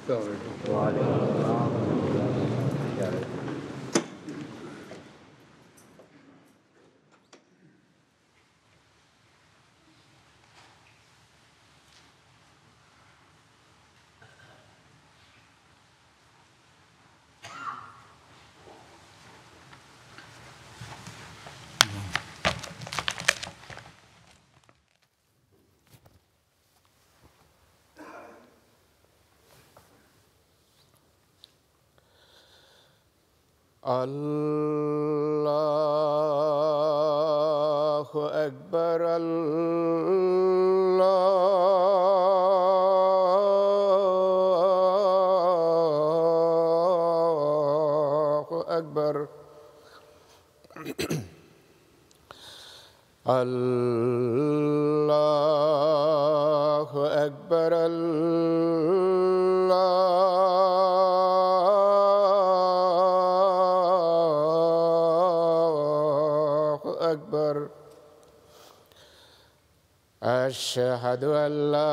وعلیکم السلام ورحمۃ اللہ وبرکاتہ۔ اللہ اکبر اللہ اکبر اللہ اکبر اکبر اشہد ان لا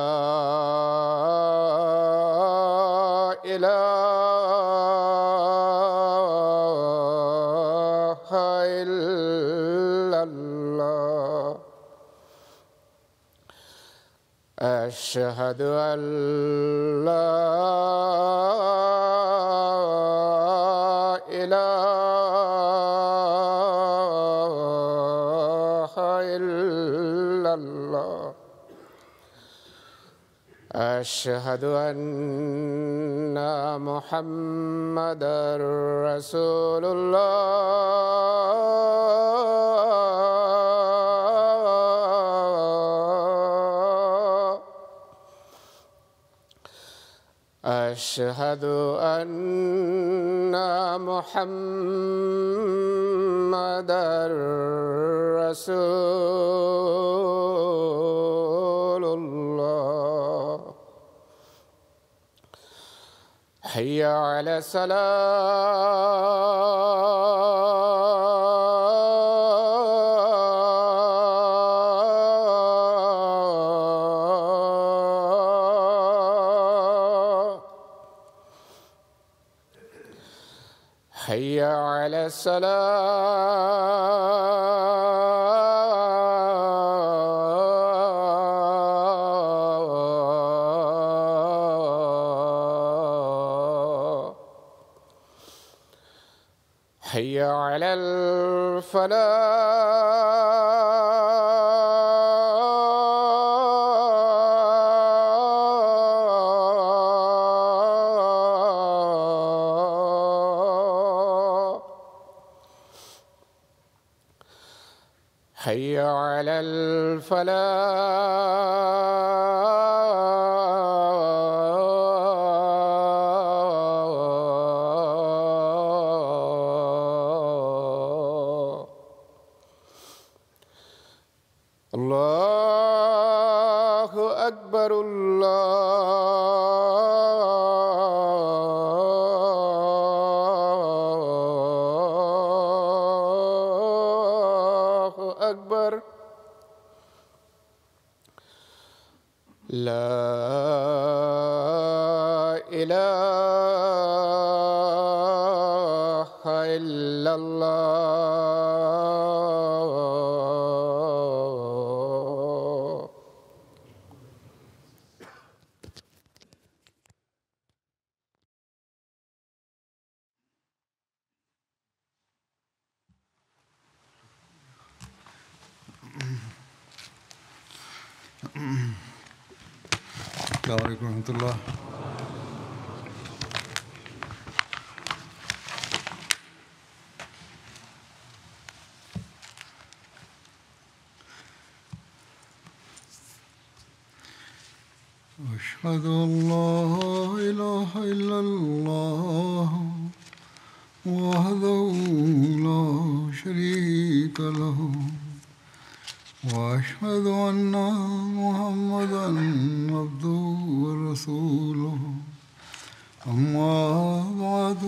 الہ الا اللہ اشہد ان لا الہ الا اللہ اشہد ان محمدا رسول اللہ اشہد ان محمدا رسول اللہ حی علی الصلاۃ حی علی الصلاۃ حی علی الفلاح حی علی الفلاح اللہ اکبر اللہ اکبر لا الہ الا اللہ السلام علیکم ورحمۃ اللہ۔ أشهد أن لا إله إلا الله وحده لا شريك له وأشهد أن محمدا عبده ورسوله أما بعد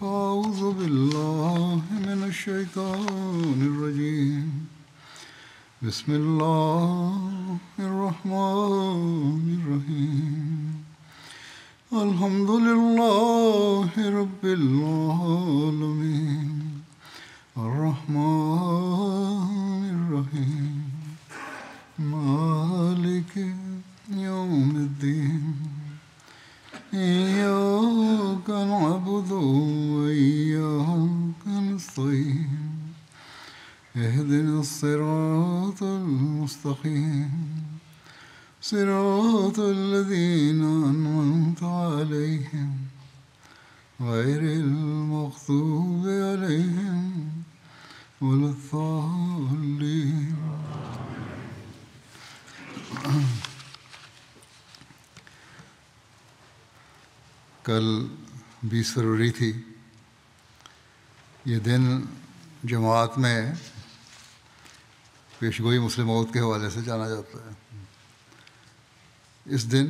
فأعوذ بالله من الشيطان الرجيم بسم الله الرحمن الرحيم الحمد لله رب العالمين الرحمن الرحيم مالك يوم الدين إياك نعبد وإياك نستعين اهدنا الصراط المستقيم صراط الذين أنعمت عليهم غير المغضوب عليهم ولا الضالين. کل 20 فروری تھی. یہ دن جماعت میں پیشگوئی مسلم موت کے حوالے سے جانا جاتا ہے. اس دن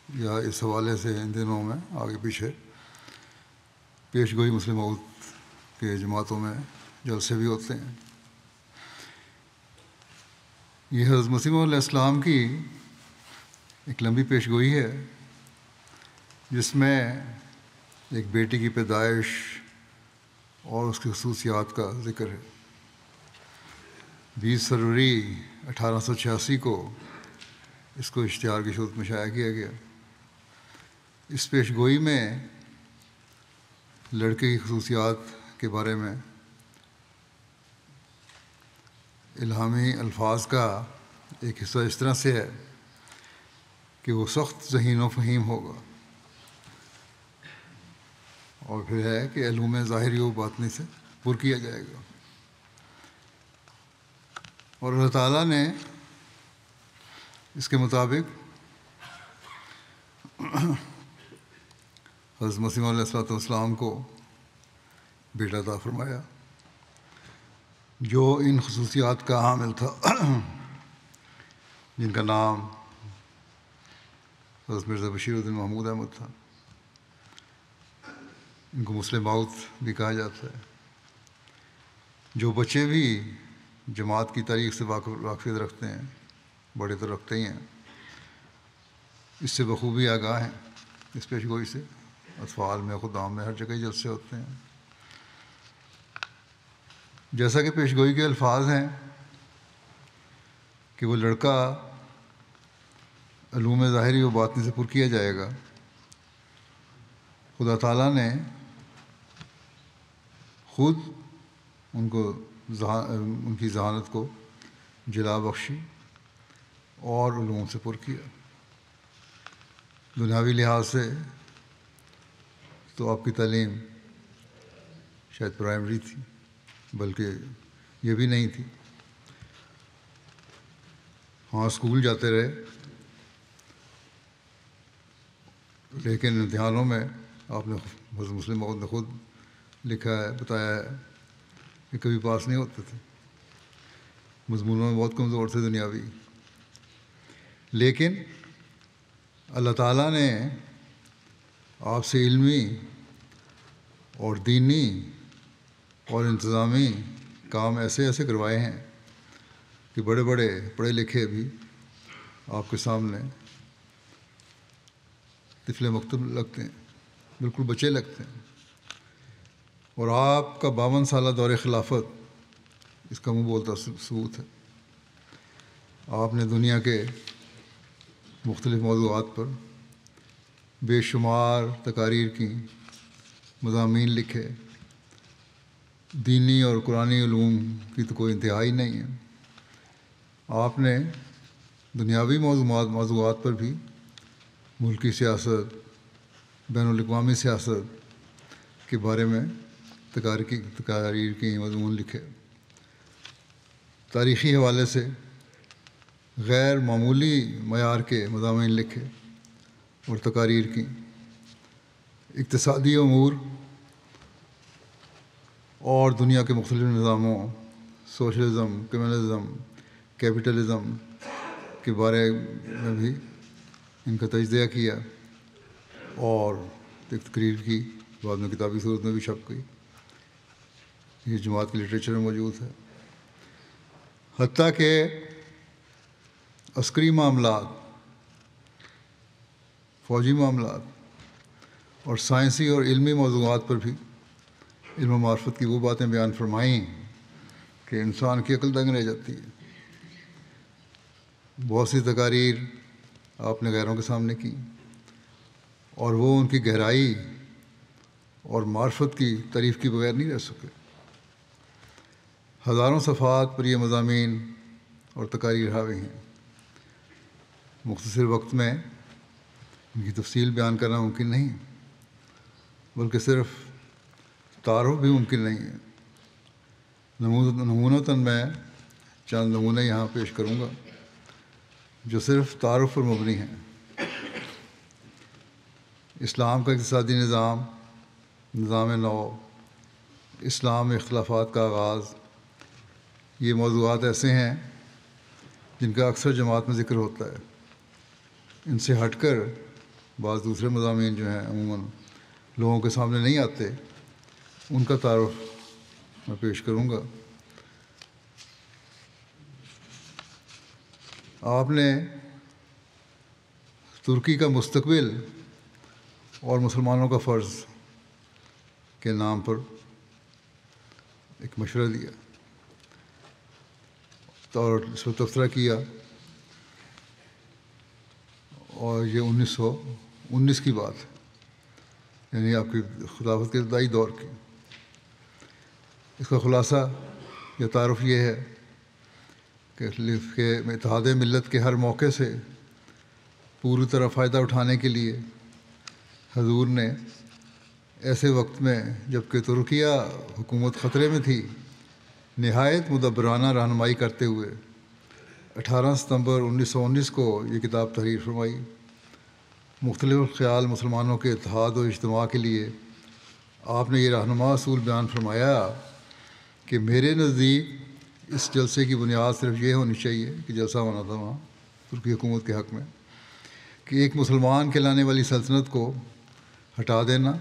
یا اس حوالے سے ان دنوں میں آگے پیچھے پیشگوئی مسلم موت کے جماعتوں میں جلسے بھی ہوتے ہیں. یہ حضرت مسیح موعود علیہ السلام کی ایک لمبی پیشگوئی ہے جس میں ایک بیٹی کی پیدائش اور اس کی خصوصیات کا ذکر ہے. 20 فروری 1886 کو اس کو اشتہار کی صورت میں شائع کیا گیا. اس پیشگوئی میں لڑکے کی خصوصیات کے بارے میں الہامی الفاظ کا ایک حصہ اس طرح سے ہے کہ وہ سخت ذہین و فہیم ہوگا، اور پھر ہے کہ علوم ظاہری و باطنی سے پر کیا جائے گا. اور اللہ تعالیٰ نے اس کے مطابق حضرت مسیح موعود علیہ السلام کو بیٹا عطا فرمایا جو ان خصوصیات کا حامل تھا، جن کا نام حضرت مرزا بشیر الدین محمود احمد تھا. ان کو مسلم موعود بھی کہا جاتا ہے. جو بچے بھی جماعت کی تاریخ سے واقفیت رکھتے ہیں، بڑے تو رکھتے ہی ہیں، اس سے بخوبی آگاہ ہیں. اس پیشگوئی سے اطفال میں، خدام میں، ہر جگہ جلسے ہوتے ہیں. جیسا کہ پیشگوئی کے الفاظ ہیں کہ وہ لڑکا علوم ظاہری و باطنی سے پر کیا جائے گا. خدا تعالیٰ نے خود ان کی ذہانت کو جلا بخشی اور علوم سے پر کیا. دنیاوی لحاظ سے تو آپ کی تعلیم شاید پرائمری تھی، بلکہ یہ بھی نہیں تھی. ہاں اسکول جاتے رہے، لیکن امتحانوں میں آپ نے حضرت مسلم موعود نے خود لکھا ہے، بتایا ہے کہ کبھی پاس نہیں ہوتے تھے. مضمونوں میں بہت کمزور تھے دنیاوی. لیکن اللہ تعالیٰ نے آپ سے علمی اور دینی اور انتظامی کام ایسے ایسے کروائے ہیں کہ بڑے بڑے پڑھے لکھے بھی آپ کے سامنے طفل مکتب لگتے ہیں، بالکل بچے لگتے ہیں. اور آپ کا 52 سالہ دور خلافت اس کا منہ بولتا ثبوت ہے. آپ نے دنیا کے مختلف موضوعات پر بے شمار تقاریر کی، مضامین لکھے. دینی اور قرآنی علوم کی تو کوئی انتہائی نہیں ہے. آپ نے دنیاوی موضوعات پر بھی ملکی سیاست، بین الاقوامی سیاست کے بارے میں تقاریر کی، مضمون لکھے. تاریخی حوالے سے غیر معمولی معیار کے مضامین لکھے اور تقاریر کی. اقتصادی امور اور دنیا کے مختلف نظاموں، سوشلزم، کمیونزم، کیپٹلزم کے بارے میں بھی ان کا تجزیہ کیا اور ایک تقریر کی، بعد میں کتابی صورت میں بھی چھپ گئی. یہ جماعت کے لٹریچر میں موجود ہے. حتیٰ کہ عسکری معاملات فوجی معاملات اور سائنسی اور علمی موضوعات پر بھی علم و معرفت کی وہ باتیں بیان فرمائیں کہ انسان کی عقل دنگ رہ جاتی ہے۔ بہت سی تقاریر آپ نے غیروں کے سامنے کی اور وہ ان کی گہرائی اور معرفت کی تعریف کی بغیر نہیں رہ سکے۔ ہزاروں صفحات پر یہ مضامین اور تقاریر حاوی ہیں۔ مختصر وقت میں ان کی تفصیل بیان کرنا ممکن نہیں، بلکہ صرف تعارف بھی ممکن نہیں ہے۔ نمونتاً میں چند نمونے یہاں پیش کروں گا جو صرف تعارف پر مبنی ہیں۔ اسلام کا اقتصادی نظام، نظام نو، اسلام میں اختلافات کا آغاز، یہ موضوعات ایسے ہیں جن کا اکثر جماعت میں ذکر ہوتا ہے۔ ان سے ہٹ کر بعض دوسرے مضامین جو ہیں عموماً لوگوں کے سامنے نہیں آتے، ان کا تعارف میں پیش کروں گا۔ آپ نے ترکی کا مستقبل اور مسلمانوں کا فرض کے نام پر ایک مشورہ دیا اور اس پر تبصرہ کیا، اور یہ 1919 کی بات ہے، یعنی آپ کی خلافت کے ابتدائی دور کی۔ اس کا خلاصہ یا تعارف یہ ہے کہ اتحاد ملت کے ہر موقع سے پوری طرح فائدہ اٹھانے کے لیے حضور نے ایسے وقت میں جب کہ ترکیہ حکومت خطرے میں تھی، نہایت مدبرانہ رہنمائی کرتے ہوئے 18 ستمبر 1919 کو یہ کتاب تحریر فرمائی۔ مختلف خیال مسلمانوں کے اتحاد و اجتماع کے لیے آپ نے یہ رہنما اصول بیان فرمایا کہ میرے نزدیک اس جلسے کی بنیاد صرف یہ ہونی چاہیے کہ جلسہ ہونا تھا وہاں ترکی حکومت کے حق میں، کہ ایک مسلمان کہلانے والی سلطنت کو ہٹا دینا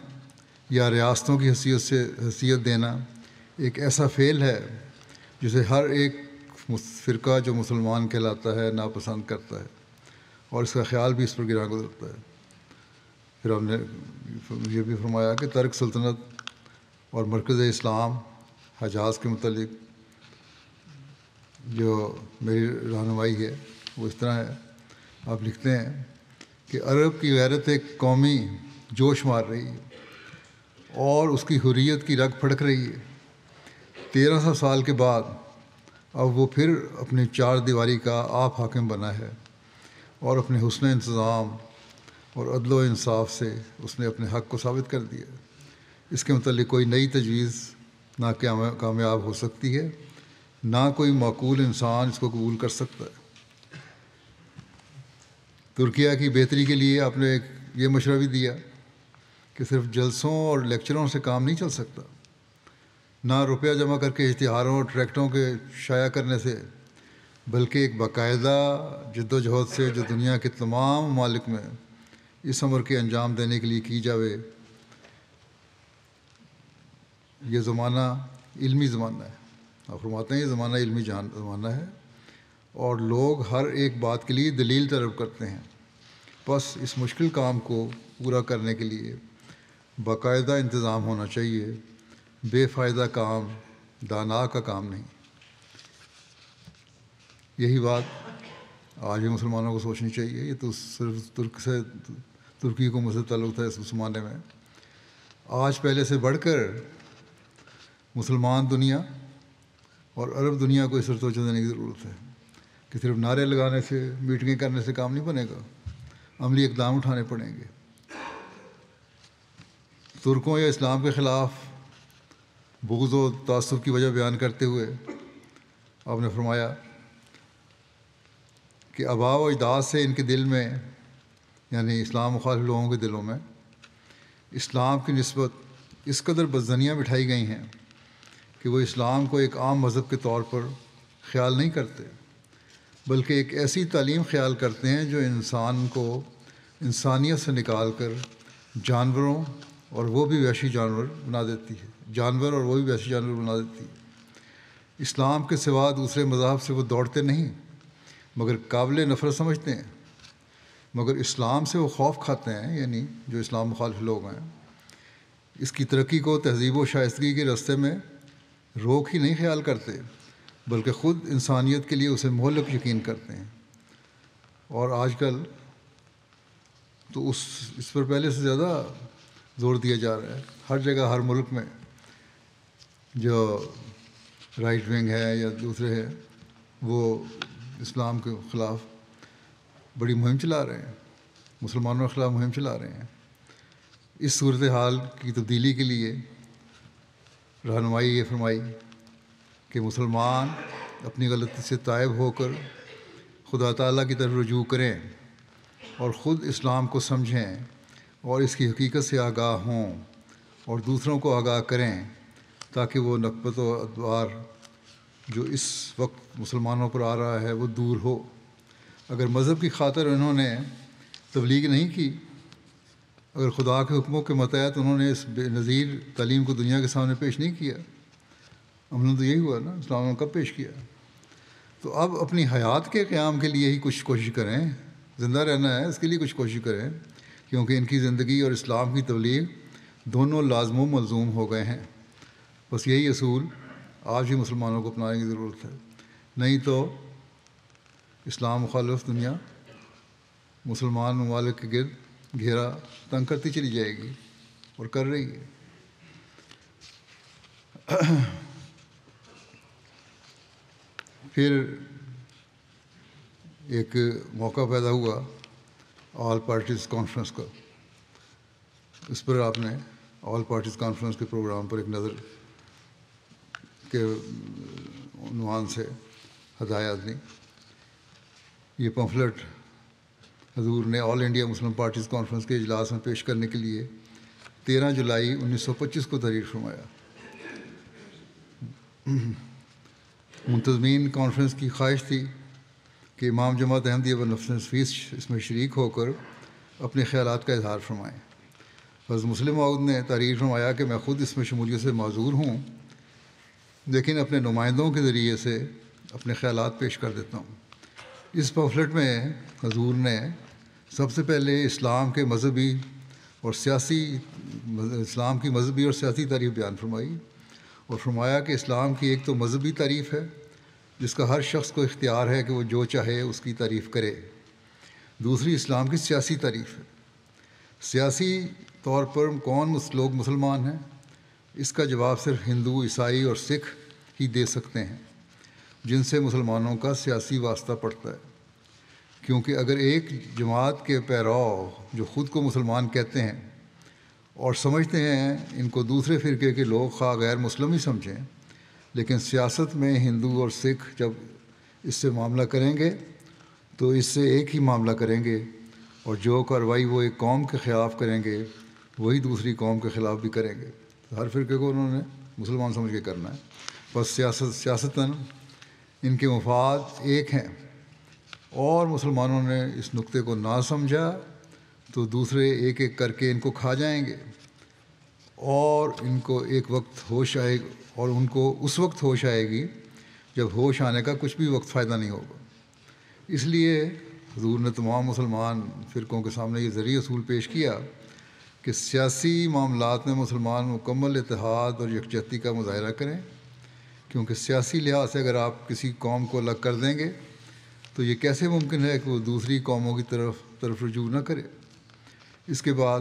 یا ریاستوں کی حیثیت دینا ایک ایسا فعل ہے جسے ہر ایک فرقہ جو مسلمان کہلاتا ہے ناپسند کرتا ہے، اور اس کا خیال بھی اس پر گراں گزرتا ہے۔ پھر ہم نے یہ بھی فرمایا کہ ترک سلطنت اور مرکز اسلام حجاز کے متعلق جو میری رہنمائی ہے وہ اس طرح ہے۔ آپ لکھتے ہیں کہ عرب کی غیرت ایک قومی جوش مار رہی ہے اور اس کی حریت کی رگ پھڑک رہی ہے۔ 1300 سال کے بعد اب وہ پھر اپنی چار دیواری کا آپ حاکم بنا ہے، اور اپنے حسن انتظام اور عدل و انصاف سے اس نے اپنے حق کو ثابت کر دیا۔ اس کے متعلق کوئی نئی تجویز نہ کامیاب ہو سکتی ہے، نہ کوئی معقول انسان اس کو قبول کر سکتا ہے۔ ترکیہ کی بہتری کے لیے آپ نے یہ مشورہ بھی دیا کہ صرف جلسوں اور لیکچروں سے کام نہیں چل سکتا، نہ روپیہ جمع کر کے اشتہاروں اور ٹریکٹوں کے شائع کرنے سے، بلکہ ایک باقاعدہ جد و جہد سے جو دنیا کے تمام ممالک میں اس امر کے انجام دینے کے لیے کی جاوے۔ یہ زمانہ علمی زمانہ ہے، آپ فرماتے ہیں یہ زمانہ علمی زمانہ ہے، اور لوگ ہر ایک بات کے لیے دلیل طلب کرتے ہیں۔ بس اس مشکل کام کو پورا کرنے کے لیے باقاعدہ انتظام ہونا چاہیے، بے فائدہ کام دانا کا کام نہیں۔ یہی بات آج بھی مسلمانوں کو سوچنی چاہیے۔ یہ تو صرف ترکی حکومت سے تعلق تھا اس زمانے میں، آج پہلے سے بڑھ کر مسلمان دنیا اور عرب دنیا کو اس پر توجہ دینے کی ضرورت ہے کہ صرف نعرے لگانے سے، میٹنگیں کرنے سے کام نہیں بنے گا، عملی اقدام اٹھانے پڑیں گے۔ ترکوں یا اسلام کے خلاف بغض و تعصب کی وجہ بیان کرتے ہوئے آپ نے فرمایا کہ آباء و اجداد سے ان کے دل میں، یعنی اسلام مخالف لوگوں کے دلوں میں، اسلام کی نسبت اس قدر بدظنیاں بٹھائی گئی ہیں کہ وہ اسلام کو ایک عام مذہب کے طور پر خیال نہیں کرتے، بلکہ ایک ایسی تعلیم خیال کرتے ہیں جو انسان کو انسانیت سے نکال کر جانوروں اور وہ بھی وحشی جانور بنا دیتی ہے۔ اسلام کے سوا دوسرے مذاہب سے وہ دوڑتے نہیں، مگر قابل نفرت سمجھتے ہیں۔ مگر اسلام سے وہ خوف کھاتے ہیں، یعنی جو اسلام مخالف لوگ ہیں، اس کی ترقی کو تہذیب و شائستگی کے راستے میں روک ہی نہیں خیال کرتے، بلکہ خود انسانیت کے لیے اسے مہلک یقین کرتے ہیں۔ اور آج کل تو اس پر پہلے سے زیادہ زور دیا جا رہا ہے۔ ہر جگہ، ہر ملک میں جو رائٹ ونگ ہے یا دوسرے ہیں، وہ اسلام کے خلاف بڑی مہم چلا رہے ہیں، مسلمانوں کے خلاف مہم چلا رہے ہیں۔ اس صورتحال کی تبدیلی کے لیے رہنمائی یہ فرمائی کہ مسلمان اپنی غلطی سے تائب ہو کر خدا تعالیٰ کی طرف رجوع کریں اور خود اسلام کو سمجھیں اور اس کی حقیقت سے آگاہ ہوں اور دوسروں کو آگاہ کریں، تاکہ وہ نکبت و ادوار جو اس وقت مسلمانوں پر آ رہا ہے وہ دور ہو۔ اگر مذہب کی خاطر انہوں نے تبلیغ نہیں کی، اگر خدا کے حکموں کے متحد انہوں نے اس بے نظیر تعلیم کو دنیا کے سامنے پیش نہیں کیا، عملاً تو یہی ہوا نا، اسلام نے کب پیش کیا؟ تو اب اپنی حیات کے قیام کے لیے ہی کچھ کوشش کریں، زندہ رہنا ہے اس کے لیے کچھ کوشش کریں، کیونکہ ان کی زندگی اور اسلام کی تبلیغ دونوں لازم و ملزوم ہو گئے ہیں۔ بس یہی اصول آج بھی مسلمانوں کو اپنانے کی ضرورت ہے، نہیں تو اسلام مخالف دنیا مسلمان ممالک کے گرد گھیرا تنگ کرتی چلی جائے گی اور کر رہی ہے۔ پھر ایک موقع پیدا ہوا آل پارٹیز کانفرنس کا۔ اس پر آپ نے آل پارٹیز کانفرنس کے پروگرام پر ایک نظر کے عنوان سے ہدایات دیں۔ یہ پمفلٹ حضور نے آل انڈیا مسلم پارٹیز کانفرنس کے اجلاس میں پیش کرنے کے لیے 13 جولائی 1925 کو تحریر فرمایا۔ منتظمین کانفرنس کی خواہش تھی کہ امام جماعت احمدیہ بنفس نفیس اس میں شریک ہو کر اپنے خیالات کا اظہار فرمائیں۔ حضرت مسلم موعود نے تحریر فرمایا کہ میں خود اس میں شمولیت سے معذور ہوں، لیکن اپنے نمائندوں کے ذریعے سے اپنے خیالات پیش کر دیتا ہوں۔ اس پمفلٹ میں حضور نے سب سے پہلے اسلام کی مذہبی اور سیاسی تعریف بیان فرمائی اور فرمایا کہ اسلام کی ایک تو مذہبی تعریف ہے جس کا ہر شخص کو اختیار ہے کہ وہ جو چاہے اس کی تعریف کرے، دوسری اسلام کی سیاسی تعریف ہے۔ سیاسی طور پر کون لوگ مسلمان ہیں، اس کا جواب صرف ہندو، عیسائی اور سکھ ہی دے سکتے ہیں جن سے مسلمانوں کا سیاسی واسطہ پڑتا ہے، کیونکہ اگر ایک جماعت کے پیرو جو خود کو مسلمان کہتے ہیں اور سمجھتے ہیں ان کو دوسرے فرقے کے لوگ خواہ غیر مسلم ہی سمجھیں، لیکن سیاست میں ہندو اور سکھ جب اس سے معاملہ کریں گے تو اس سے ایک ہی معاملہ کریں گے، اور جو کارروائی وہ ایک قوم کے خلاف کریں گے وہی دوسری قوم کے خلاف بھی کریں گے۔ ہر فرقے کو انہوں نے مسلمان سمجھ کے کرنا ہے، بس سیاستاً ان کے مفاد ایک ہیں، اور مسلمانوں نے اس نقطے کو نہ سمجھا تو دوسرے ایک ایک کر کے ان کو کھا جائیں گے، اور ان کو ایک وقت ہوش آئے اور ان کو اس وقت ہوش آئے گی جب ہوش آنے کا کچھ بھی وقت فائدہ نہیں ہوگا۔ اس لیے حضور نے تمام مسلمان فرقوں کے سامنے یہ ذریعہ اصول پیش کیا کہ سیاسی معاملات میں مسلمان مکمل اتحاد اور یکجہتی کا مظاہرہ کریں، کیونکہ سیاسی لحاظ سے اگر آپ کسی قوم کو الگ کر دیں گے تو یہ کیسے ممکن ہے کہ وہ دوسری قوموں کی طرف رجوع نہ کرے۔ اس کے بعد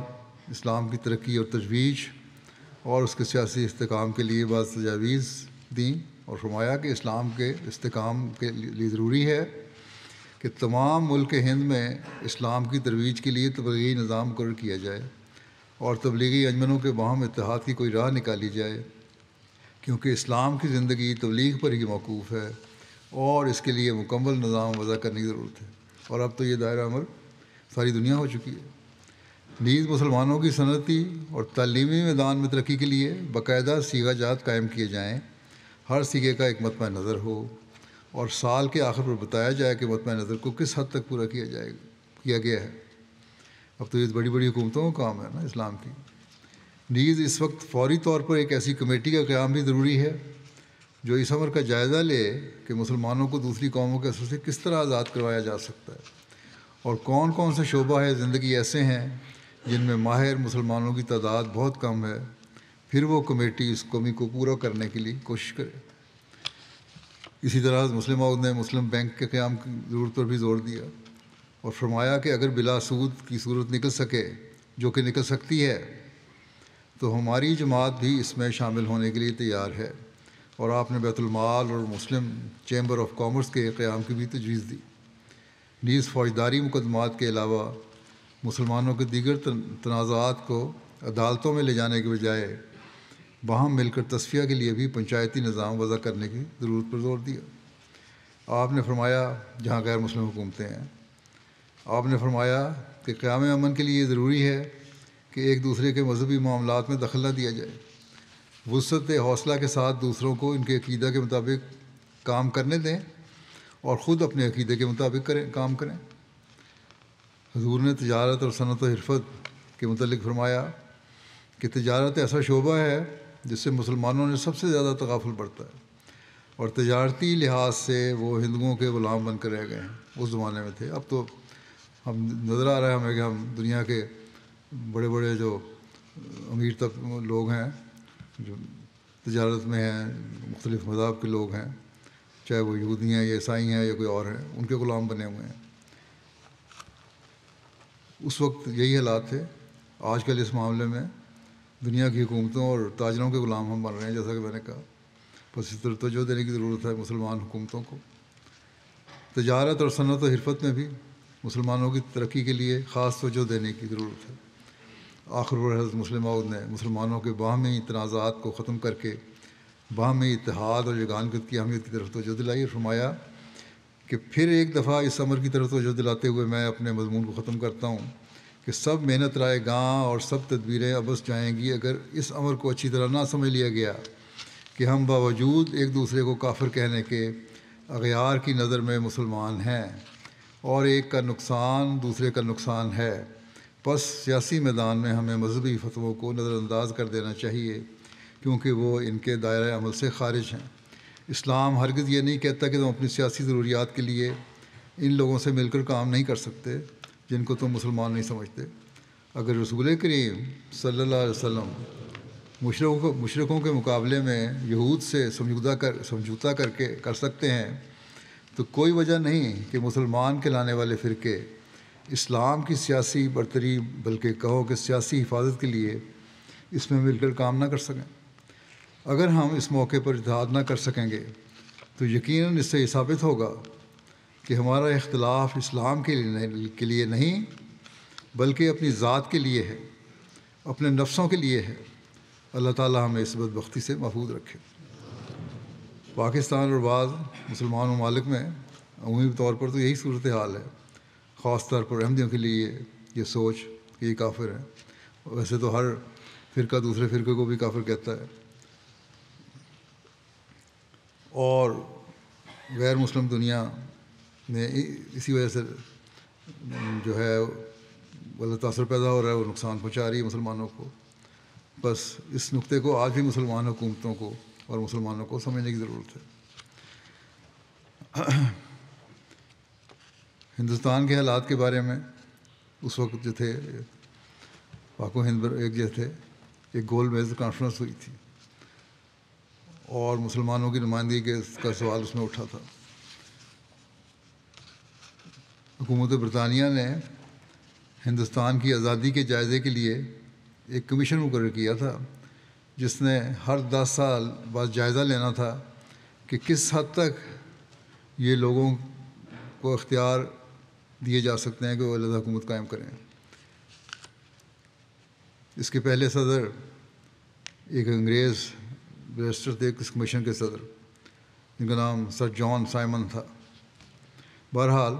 اسلام کی ترقی اور تجویز اور اس کے سیاسی استحکام کے لیے بعض تجاویز دیں اور فرمایا کہ اسلام کے استحکام کے لیے ضروری ہے کہ تمام ملک ہند میں اسلام کی ترویج کے لیے تبلیغی نظام مقرر کیا جائے اور تبلیغی انجمنوں کے باہم اتحاد کی کوئی راہ نکالی جائے، کیونکہ اسلام کی زندگی تبلیغ پر ہی موقوف ہے اور اس کے لیے مکمل نظام وضع کرنے کی ضرورت ہے، اور اب تو یہ دائرہ عمل ساری دنیا ہو چکی ہے۔ نیز مسلمانوں کی صنعتی اور تعلیمی میدان میں ترقی کے لیے باقاعدہ سیغہ جات قائم کیے جائیں، ہر سیغے کا ایک مطمع نظر ہو اور سال کے آخر پر بتایا جائے کہ مطمع نظر کو کس حد تک پورا کیا گیا ہے۔ اب تو یہ بڑی بڑی حکومتوں کا کام ہے نا اسلام کی۔ نیز اس وقت فوری طور پر ایک ایسی کمیٹی کا قیام بھی ضروری ہے جو اس امر کا جائزہ لے کہ مسلمانوں کو دوسری قوموں کے اثر سے کس طرح آزاد کروایا جا سکتا ہے اور کون کون سے شعبہ ہے زندگی ایسے ہیں جن میں ماہر مسلمانوں کی تعداد بہت کم ہے، پھر وہ کمیٹی اس کمی کو پورا کرنے کے لیے کوشش کرے۔ اسی طرح مسلم عہد نے مسلم بینک کے قیام کی ضرورت پر بھی زور دیا اور فرمایا کہ اگر بلا سود کی صورت نکل سکے، جو کہ نکل سکتی ہے، تو ہماری جماعت بھی اس میں شامل ہونے کے لیے تیار ہے، اور آپ نے بیت المال اور مسلم چیمبر آف کامرس کے قیام کی بھی تجویز دی۔ نیز فوجداری مقدمات کے علاوہ مسلمانوں کے دیگر تنازعات کو عدالتوں میں لے جانے کے بجائے باہم مل کر تصفیہ کے لیے بھی پنچایتی نظام وضع کرنے کی ضرورت پر زور دیا۔ آپ نے فرمایا جہاں غیر مسلم حکومتیں ہیں، آپ نے فرمایا کہ قیام امن کے لیے یہ ضروری ہے کہ ایک دوسرے کے مذہبی معاملات میں دخل نہ دیا جائے، وسعت حوصلہ کے ساتھ دوسروں کو ان کے عقیدہ کے مطابق کام کرنے دیں اور خود اپنے عقیدے کے مطابق کام کریں۔ حضور نے تجارت اور صنعت و حرفت کے متعلق فرمایا کہ تجارت ایسا شعبہ ہے جس سے مسلمانوں نے سب سے زیادہ تغافل برتا ہے، اور تجارتی لحاظ سے وہ ہندوؤں کے غلام بن کر رہ گئے ہیں۔ اس زمانے میں تھے، اب تو ہم نظر آ رہا ہے ہمیں کہ ہم دنیا کے بڑے بڑے جو امیر تک لوگ ہیں جو تجارت میں ہیں، مختلف مذاہب کے لوگ ہیں، چاہے وہ یہودی ہیں یا عیسائی ہیں یا کوئی اور ہیں، ان کے غلام بنے ہوئے ہیں۔ اس وقت یہی حالات تھے۔ آج کل اس معاملے میں دنیا کی حکومتوں اور تاجروں کے غلام ہم بن رہے ہیں، جیسا کہ میں نے کہا۔ بس اس طرح توجہ دینے کی ضرورت ہے مسلمان حکومتوں کو۔ تجارت اور صنعت و حرفت میں بھی مسلمانوں کی ترقی کے لیے خاص توجہ دینے کی ضرورت ہے۔ آخر پر حضرت مسلم عہد نے مسلمانوں کے باہمی تنازعات کو ختم کر کے باہمی اتحاد اور یگانگت کی اہمیت کی طرف توجہ دلائی اور فرمایا کہ پھر ایک دفعہ اس امر کی طرف توجہ دلاتے ہوئے میں اپنے مضمون کو ختم کرتا ہوں کہ سب محنت رائے گاں اور سب تدبیریں ابس جائیں گی اگر اس امر کو اچھی طرح نہ سمجھ لیا گیا کہ ہم باوجود ایک دوسرے کو کافر کہنے کے اغیار کی نظر میں مسلمان ہیں اور ایک کا نقصان دوسرے کا نقصان ہے۔ بس سیاسی میدان میں ہمیں مذہبی فتووں کو نظر انداز کر دینا چاہیے کیونکہ وہ ان کے دائرۂ عمل سے خارج ہیں۔ اسلام ہرگز یہ نہیں کہتا کہ تم اپنی سیاسی ضروریات کے لیے ان لوگوں سے مل کر کام نہیں کر سکتے جن کو تم مسلمان نہیں سمجھتے۔ اگر رسول کریم صلی اللہ علیہ وسلم مشرکوں کے مقابلے میں یہود سے سمجھوتا کر سکتے ہیں تو کوئی وجہ نہیں کہ مسلمان کہلانے والے فرقے اسلام کی سیاسی برتری بلکہ کہو کہ سیاسی حفاظت کے لیے اس میں مل کر کام نہ کر سکیں۔ اگر ہم اس موقع پر اتحاد نہ کر سکیں گے تو یقیناً اس سے یہ ثابت ہوگا کہ ہمارا اختلاف اسلام کے لیے نہیں بلکہ اپنی ذات کے لیے ہے، اپنے نفسوں کے لیے ہے۔ اللہ تعالیٰ ہمیں اس بدبختی سے محفوظ رکھے۔ پاکستان اور بعض مسلمان ممالک میں عمومی طور پر تو یہی صورتحال ہے، خاص طور پر احمدیوں کے لیے یہ سوچ کہ یہ کافر ہیں۔ ویسے تو ہر فرقہ دوسرے فرقے کو بھی کافر کہتا ہے، اور غیر مسلم دنیا میں اسی وجہ سے جو ہے غلط تاثر پیدا ہو رہا ہے، وہ نقصان پہنچا رہی ہے مسلمانوں کو۔ بس اس نقطے کو آج بھی مسلمان حکومتوں کو اور مسلمانوں کو سمجھنے کی ضرورت ہے۔ ہندوستان کے حالات کے بارے میں اس وقت جو تھے پاک و ہند ایک گول میز کانفرنس ہوئی تھی اور مسلمانوں کی نمائندگی کا سوال اس میں اٹھا تھا۔ حکومت برطانیہ نے ہندوستان کی آزادی کے جائزے کے لیے ایک کمیشن مقرر کیا تھا جس نے ہر 10 سال بعد جائزہ لینا تھا کہ کس حد تک یہ لوگوں کو اختیار دیے جا سکتے ہیں کہ وہ علیحدہ حکومت قائم کریں۔ اس کے پہلے صدر ایک انگریز بیرسٹر تھے، اس کمیشن کے صدر، جن کا نام سر جان سائمن تھا۔ بہرحال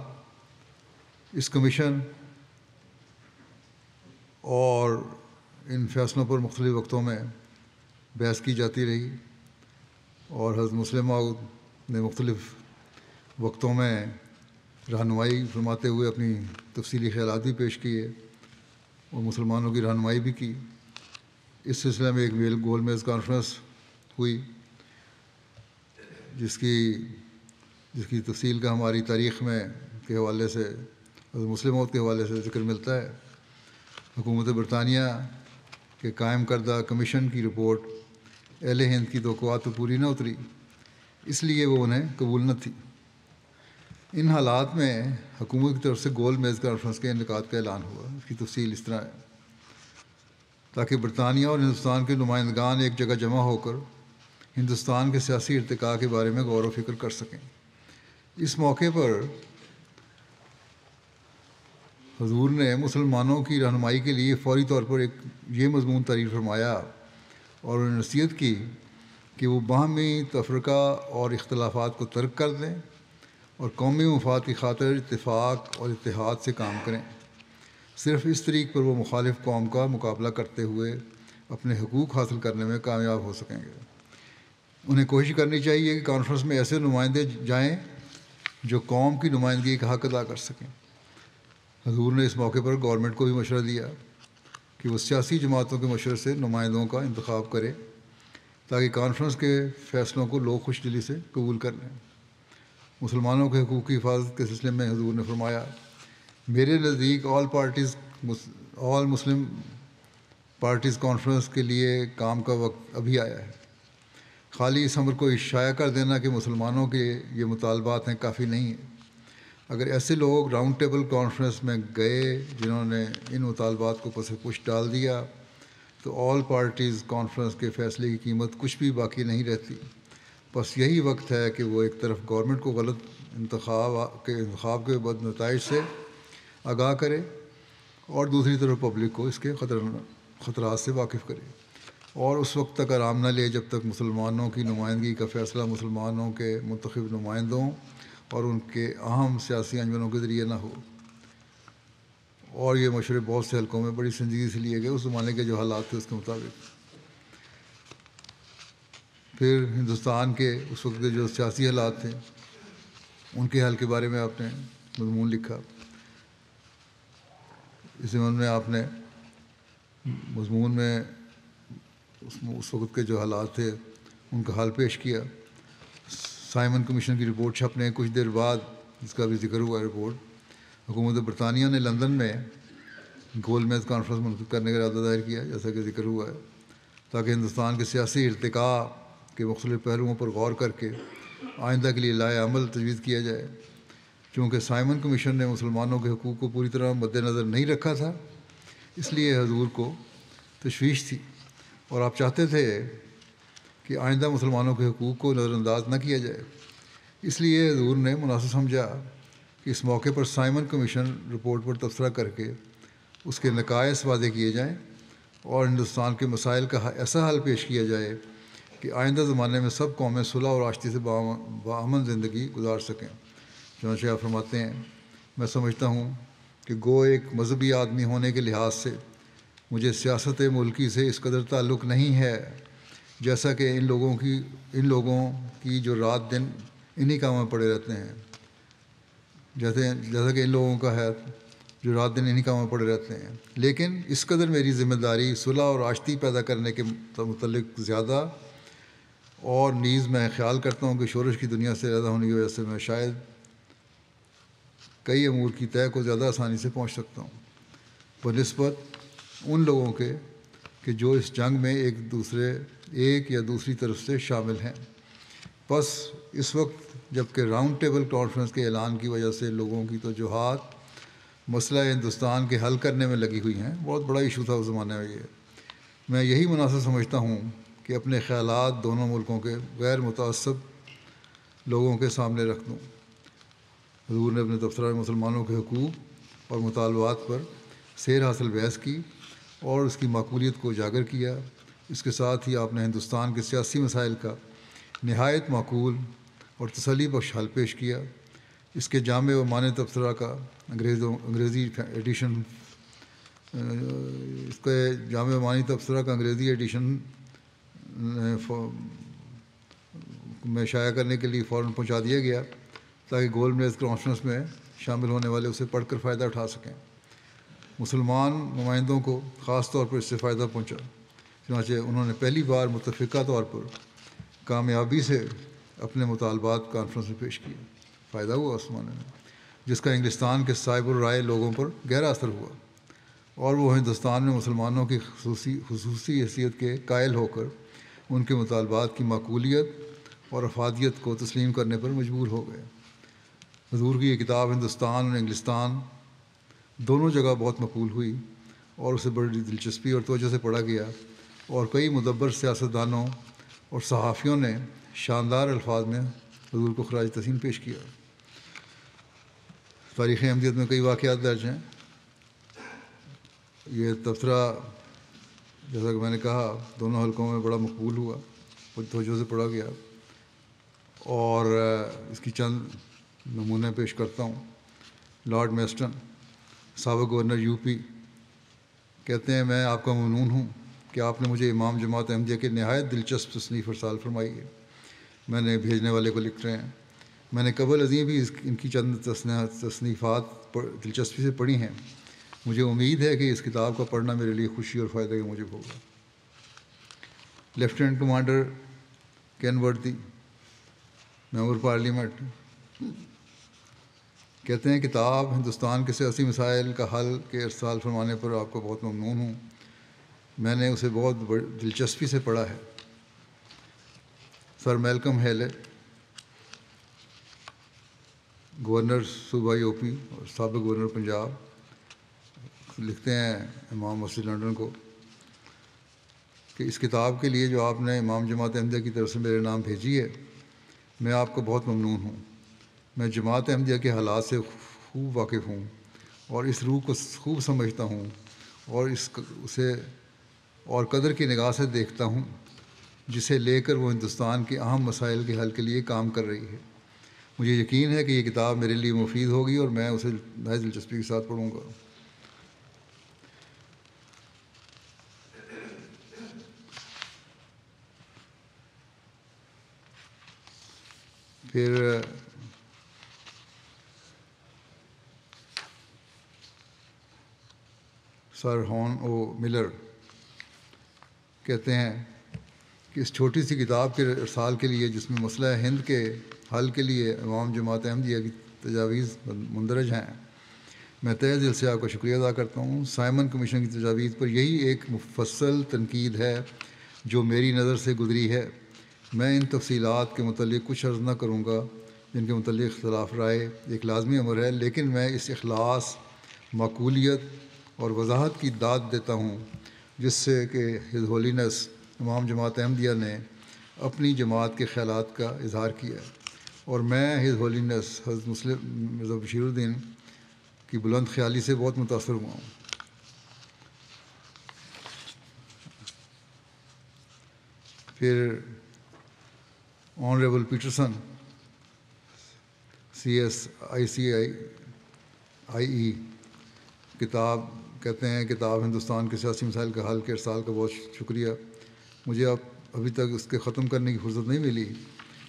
اس کمیشن اور ان فیصلوں پر مختلف وقتوں میں بحث کی جاتی رہی، اور حضرت مسلم عہد نے مختلف وقتوں میں رہنمائی فرماتے ہوئے اپنی تفصیلی خیالات بھی پیش کیے اور مسلمانوں کی رہنمائی بھی کی۔ اس سلسلے میں ایک گول میز کانفرنس ہوئی جس کی تفصیل کا ہماری تاریخ میں کے حوالے سے حضرت مسلم موت کے حوالے سے ذکر ملتا ہے۔ حکومت برطانیہ کے قائم کردہ کمیشن کی رپورٹ اہل ہند کی توقعات پر پوری نہ اتری، اس لیے وہ انہیں قبول نہ تھی۔ ان حالات میں حکومت کی طرف سے گول میز کانفرنس کے انعقاد کا اعلان ہوا۔ اس کی تفصیل اس طرح ہے، تاکہ برطانیہ اور ہندوستان کے نمائندگان ایک جگہ جمع ہو کر ہندوستان کے سیاسی ارتقاء کے بارے میں غور و فکر کر سکیں۔ اس موقع پر حضور نے مسلمانوں کی رہنمائی کے لیے فوری طور پر یہ مضمون تحریر فرمایا اور انہیں نصیحت کی کہ وہ باہمی تفرقہ اور اختلافات کو ترک کر دیں اور قومی مفاد کی خاطر اتفاق اور اتحاد سے کام کریں۔ صرف اس طریق پر وہ مخالف قوم کا مقابلہ کرتے ہوئے اپنے حقوق حاصل کرنے میں کامیاب ہو سکیں گے۔ انہیں کوشش کرنی چاہیے کہ کانفرنس میں ایسے نمائندے جائیں جو قوم کی نمائندگی کا حق ادا کر سکیں۔ حضور نے اس موقع پر گورنمنٹ کو بھی مشورہ دیا کہ وہ سیاسی جماعتوں کے مشورے سے نمائندوں کا انتخاب کرے تاکہ کانفرنس کے فیصلوں کو لوگ خوش دلی سے قبول کر لیں۔ مسلمانوں کے حقوق کی حفاظت کے سلسلے میں حضور نے فرمایا، میرے نزدیک آل مسلم پارٹیز کانفرنس کے لیے کام کا وقت ابھی آیا ہے۔ خالی اس امر کو شائع کر دینا کہ مسلمانوں کے یہ مطالبات ہیں کافی نہیں ہے۔ اگر ایسے لوگ راؤنڈ ٹیبل کانفرنس میں گئے جنہوں نے ان مطالبات کو پس پش ڈال دیا تو آل پارٹیز کانفرنس کے فیصلے کی قیمت کچھ بھی باقی نہیں رہتی۔ بس یہی وقت ہے کہ وہ ایک طرف گورنمنٹ کو غلط انتخاب کے بد نتائج سے آگاہ کرے اور دوسری طرف پبلک کو اس کے خطرات سے واقف کرے، اور اس وقت تک آرام نہ لے جب تک مسلمانوں کی نمائندگی کا فیصلہ مسلمانوں کے منتخب نمائندوں اور ان کے اہم سیاسی انجمنوں کے ذریعے نہ ہو۔ اور یہ مشورے بہت سے حلقوں میں بڑی سنجیدگی سے لیے گئے اس زمانے کے جو حالات تھے اس کے مطابق۔ پھر ہندوستان کے اس وقت کے جو سیاسی حالات تھے ان کے حل کے بارے میں آپ نے مضمون لکھا۔ اس ضمن میں آپ نے مضمون میں اس وقت کے جو حالات تھے ان کا حل پیش کیا۔ سائمن کمیشن کی رپورٹ چھپنے کچھ دیر بعد اس کا بھی ذکر ہوا ہے۔ رپورٹ حکومت برطانیہ نے لندن میں گول میز کانفرنس منعقد کرنے کا ارادہ ظاہر کیا، جیسا کہ ذکر ہوا ہے، تاکہ ہندوستان کے سیاسی ارتقاء کے مختلف پہلوؤں پر غور کر کے آئندہ کے لیے لائحہ عمل تجویز کیا جائے۔ چونکہ سائمن کمیشن نے مسلمانوں کے حقوق کو پوری طرح مد نظر نہیں رکھا تھا، اس لیے حضور کو تشویش تھی اور آپ چاہتے تھے کہ آئندہ مسلمانوں کے حقوق کو نظر انداز نہ کیا جائے۔ اس لیے حضور نے مناسب سمجھا کہ اس موقع پر سائمن کمیشن رپورٹ پر تبصرہ کر کے اس کے نقائص واضح کیے جائیں اور ہندوستان کے مسائل کا ایسا حل پیش کیا جائے کہ آئندہ زمانے میں سب قومیں صلح اور آشتی سے باامن زندگی گزار سکیں۔ چنانچہ آپ فرماتے ہیں، میں سمجھتا ہوں کہ گو ایک مذہبی آدمی ہونے کے لحاظ سے مجھے سیاست ملکی سے اس قدر تعلق نہیں ہے جیسا کہ ان لوگوں کی جو رات دن انہی کاموں میں پڑے رہتے ہیں، جیسا کہ ان لوگوں کا ہے جو رات دن انہی کاموں میں پڑے رہتے ہیں۔ لیکن اس قدر میری ذمہ داری صلح اور آشتی پیدا کرنے کے متعلق زیادہ، اور نیز میں خیال کرتا ہوں کہ شورش کی دنیا سے زیادہ ہونے کی وجہ سے میں شاید کئی امور کی طے کو زیادہ آسانی سے پہنچ سکتا ہوں بنسبت ان لوگوں کے کہ جو اس جنگ میں ایک یا دوسری طرف سے شامل ہیں۔ بس اس وقت جب کہ راؤنڈ ٹیبل کانفرنس کے اعلان کی وجہ سے لوگوں کی توجہات مسئلہ ہندوستان کے حل کرنے میں لگی ہوئی ہیں، بہت بڑا ایشو تھا اس زمانے میں یہ، میں یہی مناسب سمجھتا ہوں کہ اپنے خیالات دونوں ملکوں کے غیر متعصب لوگوں کے سامنے رکھ دوں۔ حضور نے اپنے تبصرہ میں مسلمانوں کے حقوق اور مطالبات پر سیر حاصل بحث کی اور اس کی معقولیت کو اجاگر کیا۔ اس کے ساتھ ہی آپ نے ہندوستان کے سیاسی مسائل کا نہایت معقول اور تسلی بخش حل پیش کیا۔ اس کے جامع و معنی تبصرہ کا انگریزی ایڈیشن میں شائع کرنے کے لیے فوراً پہنچا دیا گیا تاکہ گول میز کانفرنس میں شامل ہونے والے اسے پڑھ کر فائدہ اٹھا سکیں۔ مسلمان نمائندوں کو خاص طور پر اس سے فائدہ پہنچا، چنانچہ انہوں نے پہلی بار متفقہ طور پر کامیابی سے اپنے مطالبات کانفرنس میں پیش کیے، فائدہ ہوا اس زمانے میں۔ جس کا انگلستان کے صاحب الرائے لوگوں پر گہرا اثر ہوا، اور وہ ہندوستان میں مسلمانوں کی خصوصی حیثیت کے قائل ہو کر ان کے مطالبات کی معقولیت اور افادیت کو تسلیم کرنے پر مجبور ہو گئے۔ حضور کی یہ کتاب ہندوستان اور انگلستان دونوں جگہ بہت مقبول ہوئی اور اسے بڑی دلچسپی اور توجہ سے پڑھا گیا، اور کئی مدبر سیاستدانوں اور صحافیوں نے شاندار الفاظ میں حضور کو خراج تحسین پیش کیا۔ تاریخ احمدیت میں کئی واقعات درج ہیں۔ یہ تبصرہ جیسا کہ میں نے کہا دونوں حلقوں میں بڑا مقبول ہوا، بڑی توجہ سے پڑھا گیا، اور اس کی چند نمونے پیش کرتا ہوں۔ لارڈ میسٹن سابق گورنر یو پی کہتے ہیں، میں آپ کا ممنون ہوں کہ آپ نے مجھے امام جماعت احمدیہ کے نہایت دلچسپ تصنیف ارسال فرمائی ہے۔ میں نے بھیجنے والے کو لکھ رہے ہیں، میں نے قبل ازیں بھی ان کی چند تصنیفات دلچسپی سے پڑھی ہیں۔ مجھے امید ہے کہ اس کتاب کا پڑھنا میرے لیے خوشی اور فائدہ کا موجب ہوگا۔ لیفٹیننٹ کمانڈر کین وردی ممبر پارلیمنٹ کہتے ہیں، کتاب ہندوستان کے سیاسی مسائل کا حل کے ارسال فرمانے پر آپ کو بہت ممنون ہوں، میں نے اسے بہت دلچسپی سے پڑھا ہے۔ سر میلکم ہیلے گورنر صوبہ یو پی اور سابق گورنر پنجاب لکھتے ہیں امام مسجد لنڈن کو کہ اس کتاب کے لیے جو آپ نے امام جماعت احمدیہ کی طرف سے میرے نام بھیجی ہے، میں آپ کو بہت ممنون ہوں۔ میں جماعت احمدیہ کے حالات سے خوب واقف ہوں اور اس روح کو خوب سمجھتا ہوں اور اسے اور قدر کی نگاہ سے دیکھتا ہوں جسے لے کر وہ ہندوستان کے اہم مسائل کے حل کے لیے کام کر رہی ہے۔ مجھے یقین ہے کہ یہ کتاب میرے لیے مفید ہوگی اور میں اسے نہایت دلچسپی کے ساتھ پڑھوں گا۔ پھر سر ہون او ملر کہتے ہیں کہ اس چھوٹی سی کتاب کے ارسال کے لیے، جس میں مسئلہ ہند کے حل کے لیے امام جماعت احمدیہ کی تجاویز مندرج ہیں، میں تہہ دل سے آپ کا شکریہ ادا کرتا ہوں۔ سائمن کمیشن کی تجاویز پر یہی ایک مفصل تنقید ہے جو میری نظر سے گزری ہے۔ میں ان تفصیلات کے متعلق کچھ عرض نہ کروں گا جن کے متعلق اختلاف رائے ایک لازمی امر ہے، لیکن میں اس اخلاص، معقولیت اور وضاحت کی داد دیتا ہوں جس سے کہ ہز ہولینس امام جماعت احمدیہ نے اپنی جماعت کے خیالات کا اظہار کیا ہے، اور میں ہز ہولینس حضرت مسلم مرزا بشیر الدین کی بلند خیالی سے بہت متاثر ہوا ہوں۔ پھر آنریبل پیٹرسن CSICI کتاب کہتے ہیں، کتاب ہندوستان کے سیاسی مسائل کا حل کے ارسال کا بہت شکریہ۔ مجھے ابھی تک اس کے ختم کرنے کی فرصت نہیں ملی،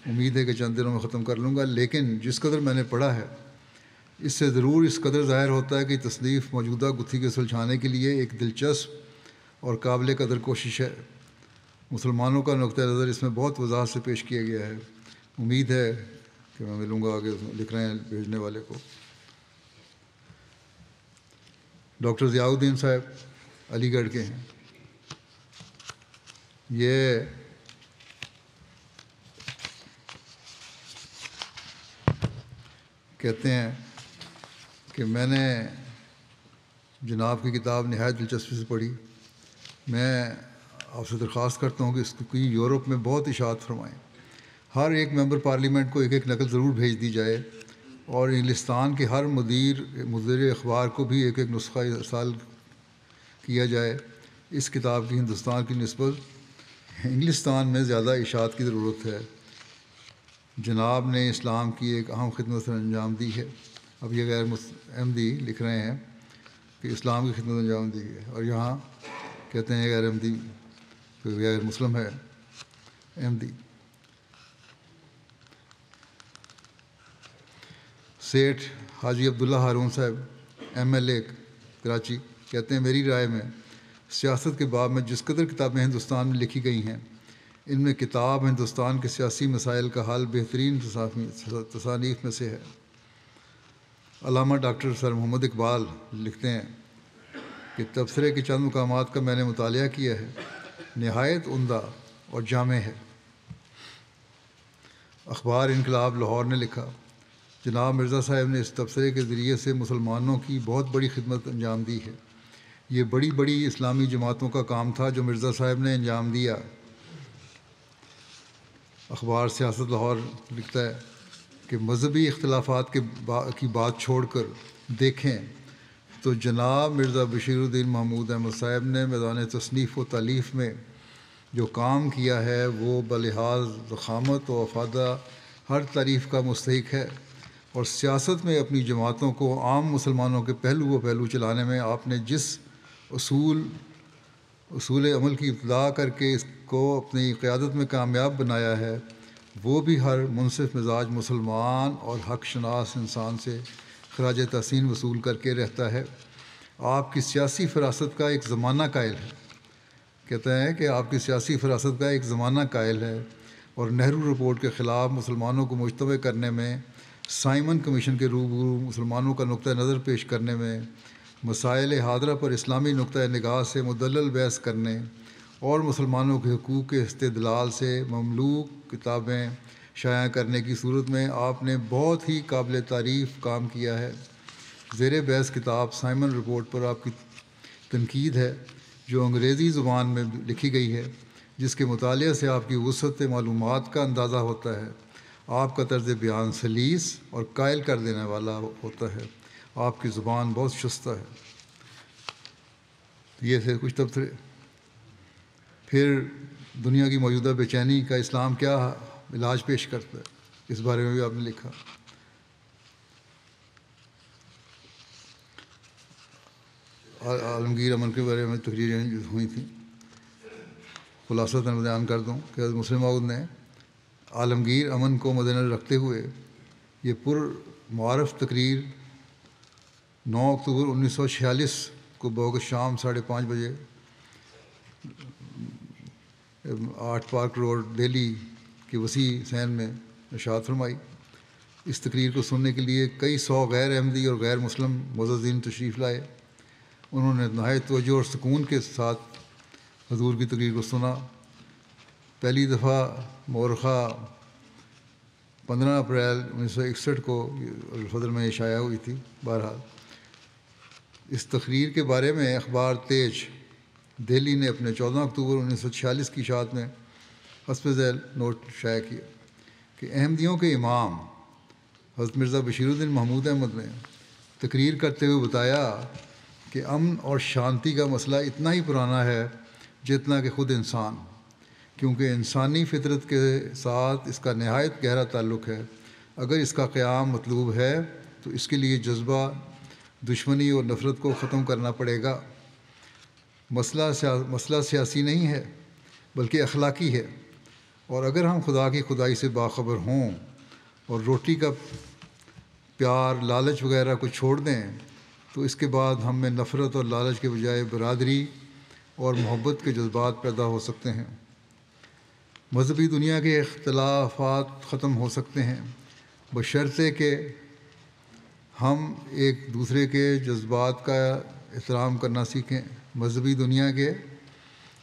امید ہے کہ چند دنوں میں ختم کر لوں گا، لیکن جس قدر میں نے پڑھا ہے اس سے ضرور اس قدر ظاہر ہوتا ہے کہ تصنیف موجودہ گتھی کے سلجھانے کے لیے ایک دلچسپ اور قابل قدر کوشش ہے۔ مسلمانوں کا نقطہ نظر اس میں بہت وضاحت سے پیش کیا گیا ہے۔ امید ہے کہ میں ملوں گا، آگے لکھ رہے ہیں بھیجنے والے کو۔ ڈاکٹر ضیاء الدین صاحب علی گڑھ کے ہیں، یہ کہتے ہیں کہ میں نے جناب کی کتاب نہایت دلچسپی سے پڑھی۔ میں آپ سے درخواست کرتا ہوں کہ اس کی یورپ میں بہت اشاعت فرمائیں۔ ہر ایک ممبر پارلیمنٹ کو ایک ایک نقل ضرور بھیج دی جائے، اور انگلستان کے ہر مدیر اخبار کو بھی ایک ایک نسخہ ارسال کیا جائے۔ اس کتاب کی ہندوستان کی نسبت انگلستان میں زیادہ اشاعت کی ضرورت ہے۔ جناب نے اسلام کی ایک اہم خدمت انجام دی ہے۔ اب یہ غیر احمدی لکھ رہے ہیں کہ اسلام کی خدمت انجام دی ہے، اور یہاں کہتے ہیں غیر احمدی غیر مسلم ہے احمدی۔ سیٹھ حاجی عبداللہ ہارون صاحب MLA کراچی کہتے ہیں، میری رائے میں سیاست کے باب میں جس قدر کتابیں ہندوستان میں لکھی گئی ہیں، ان میں کتاب ہندوستان کے سیاسی مسائل کا حل بہترین تصانیف میں سے ہے۔ علامہ ڈاکٹر سر محمد اقبال لکھتے ہیں کہ تبصرے کے چند مقامات کا میں نے مطالعہ کیا ہے، نہایت عمدہ اور جامع ہے۔ اخبار انقلاب لاہور نے لکھا، جناب مرزا صاحب نے اس تبصرے کے ذریعے سے مسلمانوں کی بہت بڑی خدمت انجام دی ہے۔ یہ بڑی بڑی اسلامی جماعتوں کا کام تھا جو مرزا صاحب نے انجام دیا۔ اخبار سیاست لاہور لکھتا ہے کہ مذہبی اختلافات کی بات چھوڑ کر دیکھیں تو جناب مرزا بشیر الدین محمود احمد صاحب نے میدان تصنیف و تالیف میں جو کام کیا ہے وہ بلحاظ ضخامت و افادہ ہر تعریف کا مستحق ہے، اور سیاست میں اپنی جماعتوں کو عام مسلمانوں کے پہلو چلانے میں آپ نے جس اصول عمل کی ابتدا کر کے اس کو اپنی قیادت میں کامیاب بنایا ہے، وہ بھی ہر منصف مزاج مسلمان اور حق شناس انسان سے خراج تحسین وصول کر کے رہتا ہے۔ آپ کی سیاسی فراست کا ایک زمانہ قائل ہے، کہتا ہے کہ آپ کی سیاسی فراست کا ایک زمانہ قائل ہے، اور نہرو رپورٹ کے خلاف مسلمانوں کو مجتمع کرنے میں، سائمن کمیشن کے روبرو مسلمانوں کا نقطہ نظر پیش کرنے میں، مسائل حاضرہ پر اسلامی نقطہ نگاہ سے مدلل بحث کرنے اور مسلمانوں کے حقوق کے استدلال سے مملوک کتابیں شائع کرنے کی صورت میں آپ نے بہت ہی قابل تعریف کام کیا ہے۔ زیر بحث کتاب سائمن رپورٹ پر آپ کی تنقید ہے، جو انگریزی زبان میں لکھی گئی ہے، جس کے مطالعے سے آپ کی وسعت معلومات کا اندازہ ہوتا ہے۔ آپ کا طرز بیان سلیس اور قائل کر دینے والا ہوتا ہے، آپ کی زبان بہت شستہ ہے۔ یہ تھے کچھ تبصرے۔ پھر دنیا کی موجودہ بے چینی کا اسلام کیا علاج پیش کرتا ہے، اس بارے میں بھی آپ نے لکھا۔ عالمگیر امن کے بارے میں تقریریں ہوئی تھیں، خلاصتاً بیان کر دوں کہ حضرت مسلم موعود نے عالمگیر امن کو مد نظر رکھتے ہوئے یہ پرمعارف تقریر 9 اکتوبر 1946 کو بوقت شام 5:30 بجے 8 پارک روڈ دہلی کی وسیع صحن میں ارشاد فرمائی۔ اس تقریر کو سننے کے لیے کئی سو غیر احمدی اور غیر مسلم معززین تشریف لائے۔ انہوں نے نہایت توجہ اور سکون کے ساتھ حضور کی تقریر کو سنا۔ پہلی دفعہ مورخہ 15 اپریل 1961 کو الفجر میں شائع ہوئی تھی۔ بہرحال اس تقریر کے بارے میں اخبار تیج دہلی نے اپنے 14 اکتوبر 1946 کی اشاعت میں حسب ذیل نوٹ شائع کیا کہ احمدیوں کے امام حضرت مرزا بشیر الدین محمود احمد نے تقریر کرتے ہوئے بتایا کہ امن اور شانتی کا مسئلہ اتنا ہی پرانا ہے جتنا کہ خود انسان، کیونکہ انسانی فطرت کے ساتھ اس کا نہایت گہرا تعلق ہے۔ اگر اس کا قیام مطلوب ہے تو اس کے لیے جذبہ دشمنی اور نفرت کو ختم کرنا پڑے گا۔ مسئلہ سیاسی نہیں ہے بلکہ اخلاقی ہے، اور اگر ہم خدا کی خدائی سے باخبر ہوں اور روٹی کا پیار، لالچ وغیرہ کو چھوڑ دیں تو اس کے بعد ہم میں نفرت اور لالچ کے بجائے برادری اور محبت کے جذبات پیدا ہو سکتے ہیں۔ مذہبی دنیا کے اختلافات ختم ہو سکتے ہیں بشرطے کہ ہم ایک دوسرے کے جذبات کا احترام کرنا سیکھیں۔ مذہبی دنیا کے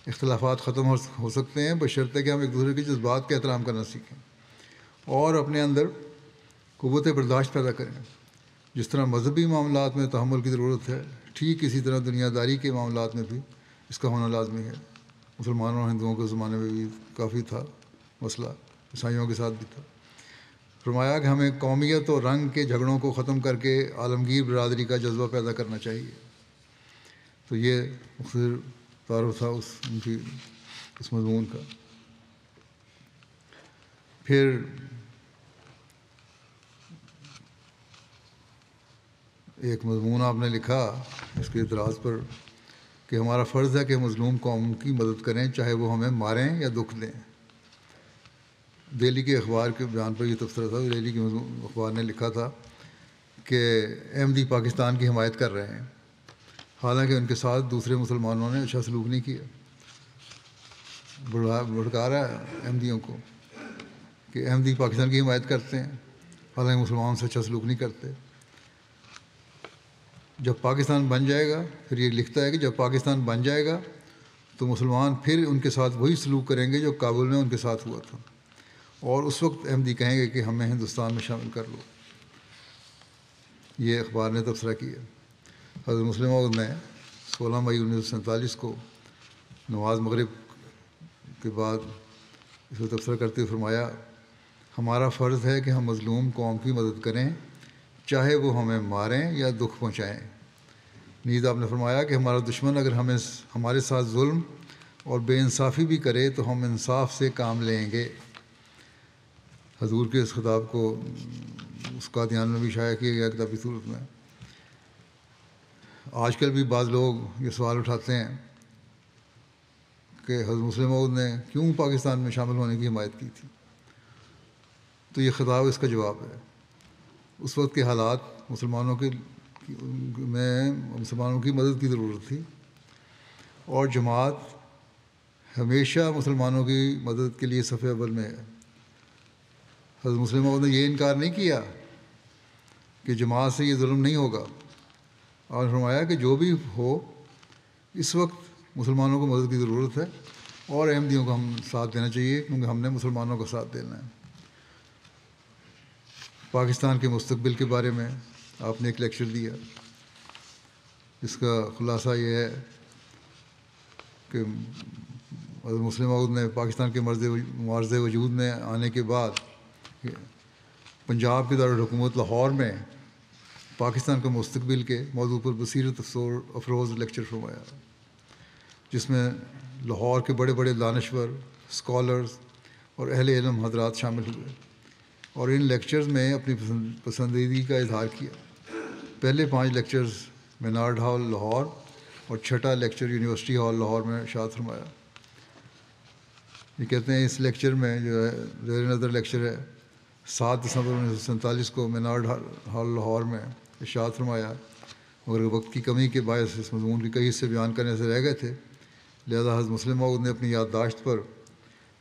اختلافات ختم ہو سکتے ہیں بشرطے کہ ہم ایک دوسرے کے جذبات کا احترام کرنا سیکھیں اور اپنے اندر قوت برداشت پیدا کریں۔ جس طرح مذہبی معاملات میں تحمل کی ضرورت ہے، ٹھیک اسی طرح دنیا داری کے معاملات میں بھی اس کا ہونا لازمی ہے۔ مسلمانوں اور ہندوؤں کے زمانے میں بھی کافی تھا مسئلہ، عیسائیوں کے ساتھ بھی تھا۔ فرمایا کہ ہمیں قومیت اور رنگ کے جھگڑوں کو ختم کر کے عالمگیر برادری کا جذبہ پیدا کرنا چاہیے۔ تو یہ مختصر تعارف تھا اس مضمون کا۔ پھر ایک مضمون آپ نے لکھا اس کے اعتراض پر کہ ہمارا فرض ہے کہ مظلوم قوم کی مدد کریں چاہے وہ ہمیں ماریں یا دکھ دیں۔ دہلی کے اخبار کے بیان پر یہ تبصرہ تھا۔ دہلی کے اخبار نے لکھا تھا کہ احمدی پاکستان کی حمایت کر رہے ہیں، حالانکہ ان کے ساتھ دوسرے مسلمانوں نے اچھا سلوک نہیں کیا۔ بھڑکا رہا ہے احمدیوں کو کہ احمدی پاکستان کی حمایت کرتے ہیں، حالانکہ مسلمانوں سے اچھا سلوک نہیں کرتے۔ جب پاکستان بن جائے گا، پھر یہ لکھتا ہے کہ جب پاکستان بن جائے گا تو مسلمان پھر ان کے ساتھ وہی سلوک کریں گے جو کابل میں ان کے ساتھ ہوا تھا، اور اس وقت احمدی کہیں گے کہ ہمیں ہندوستان میں شامل کر لو۔ یہ اخبار نے تبصرہ کیا۔ حضرت مسلم موعود نے 16 مئی 1947 کو نماز مغرب کے بعد اس کو تبصرہ کرتے ہوئے فرمایا، ہمارا فرض ہے کہ ہم مظلوم قوم کی مدد کریں، چاہے وہ ہمیں ماریں یا دکھ پہنچائیں۔ نیز آپ نے فرمایا کہ ہمارا دشمن اگر ہمارے ساتھ ظلم اور بے انصافی بھی کرے تو ہم انصاف سے کام لیں گے۔ حضور کے اس خطاب کو اس قادیان میں بھی شائع کیا گیا کتابی صورت میں۔ آج کل بھی بعض لوگ یہ سوال اٹھاتے ہیں کہ حضرت مسلم موعود نے کیوں پاکستان میں شامل ہونے کی حمایت کی تھی، تو یہ خطاب اس کا جواب ہے۔ اس وقت کے حالات مسلمانوں کی مدد کی ضرورت تھی، اور جماعت ہمیشہ مسلمانوں کی مدد کے لیے صف اول میں ہے۔ حضرت مسلم موعود نے یہ انکار نہیں کیا کہ جماعت سے یہ ظلم نہیں ہوگا، اور فرمایا کہ جو بھی ہو اس وقت مسلمانوں کو مدد کی ضرورت ہے، اور احمدیوں کو ہم ساتھ دینا چاہیے کیونکہ ہم نے مسلمانوں کا ساتھ دینا ہے۔ پاکستان کے مستقبل کے بارے میں آپ نے ایک لیکچر دیا، اس کا خلاصہ یہ ہے کہ حضرت مسلم موعود نے پاکستان کے معرض وجود میں آنے کے بعد پنجاب کے دارالحکومت لاہور میں پاکستان کے مستقبل کے موضوع پر بصیرت افروز لیکچر فرمایا، جس میں لاہور کے بڑے بڑے دانشور، اسکالرز اور اہل علم حضرات شامل ہوئے، اور ان لیکچرز میں اپنی پسندیدگی کا اظہار کیا۔ پہلے 5 لیکچرز مینارڈ ہال لاہور اور چھٹا لیکچر یونیورسٹی ہال لاہور میں ارشاد فرمایا۔ یہ کہتے ہیں اس لیکچر میں جو ہے زیر نظر لیکچر ہے 7 دسمبر 1947 کو مینارڈ ہال لاہور میں ارشاد فرمایا، مگر وقت کی کمی کے باعث اس مضمون کے کئی حصے بیان کرنے سے رہ گئے تھے، لہذا حضرت مسلم موعود نے اپنی یادداشت پر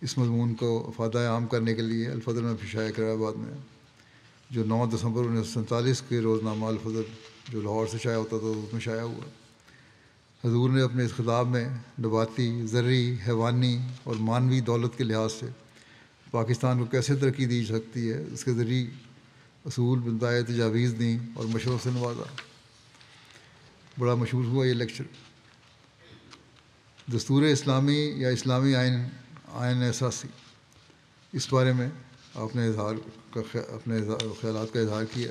اس مضمون کو افادہ عام کرنے کے لیے الفضل میں شائع کرایا بعد میں، جو 9 دسمبر 1947 کے روزنامہ الفضل جو لاہور سے شائع ہوتا تھا اس میں شائع ہوا۔ حضور نے اپنے اس خطاب میں نباتی، زرعی، حیوانی اور مانوی دولت کے لحاظ سے پاکستان کو کیسے ترقی دی سکتی ہے اس کے ذریعے اصول بنتائے تجاویز دیں اور مشوروں سے نوازا۔ بڑا مشہور ہوا یہ لیکچر۔ دستور اسلامی یا اسلامی آئین اساسی، اس بارے میں آپ نے اپنے خیالات کا اظہار کیا۔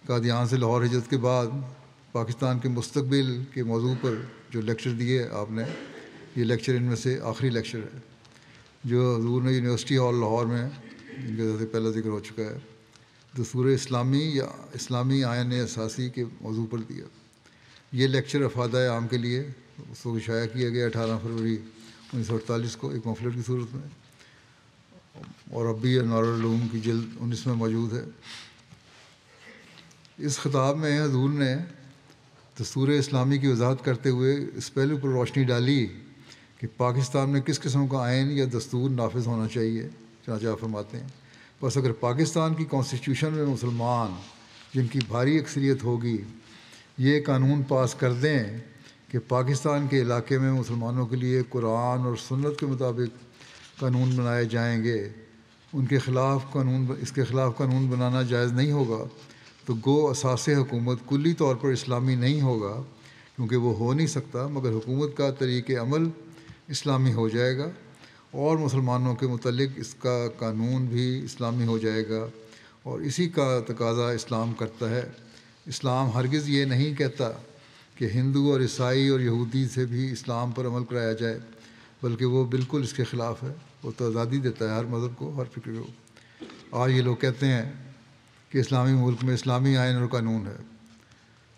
قادیان سے لاہور ہجرت کے بعد پاکستان کے مستقبل کے موضوع پر جو لیکچر دیے آپ نے، یہ لیکچر ان میں سے آخری لیکچر ہے جو حضور نے یونیورسٹی ہال لاہور میں، ان کے سے پہلا ذکر ہو چکا ہے، دستور اسلامی یا اسلامی آئین اساسی کے موضوع پر دیا۔ یہ لیکچر افادہ عام کے لیے اس کو شائع کیا گیا 18 فروری 1948 کو ایک مفلٹ کی صورت میں، اور اب بھی انوار العلوم کی جلد 19 میں موجود ہے۔ اس خطاب میں حضور نے دستور اسلامی کی وضاحت کرتے ہوئے اس پہلو پر روشنی ڈالی کہ پاکستان میں کس قسم کا آئین یا دستور نافذ ہونا چاہیے۔ چنانچہ آپ فرماتے ہیں، بس اگر پاکستان کی کانسٹیٹیوشن میں مسلمان جن کی بھاری اکثریت ہوگی یہ قانون پاس کر دیں کہ پاکستان کے علاقے میں مسلمانوں کے لیے قرآن اور سنت کے مطابق قانون بنائے جائیں گے، اس کے خلاف قانون بنانا جائز نہیں ہوگا، تو گو اساس حکومت کلی طور پر اسلامی نہیں ہوگا، کیونکہ وہ ہو نہیں سکتا، مگر حکومت کا طریق عمل اسلامی ہو جائے گا، اور مسلمانوں کے متعلق اس کا قانون بھی اسلامی ہو جائے گا، اور اسی کا تقاضا اسلام کرتا ہے۔ اسلام ہرگز یہ نہیں کہتا کہ ہندو اور عیسائی اور یہودی سے بھی اسلام پر عمل کرایا جائے، بلکہ وہ بالکل اس کے خلاف ہے۔ وہ تو آزادی دیتا ہے ہر مذہب کو، ہر فکر کو۔ آج یہ لوگ کہتے ہیں کہ اسلامی ملک میں اسلامی آئین اور قانون ہے،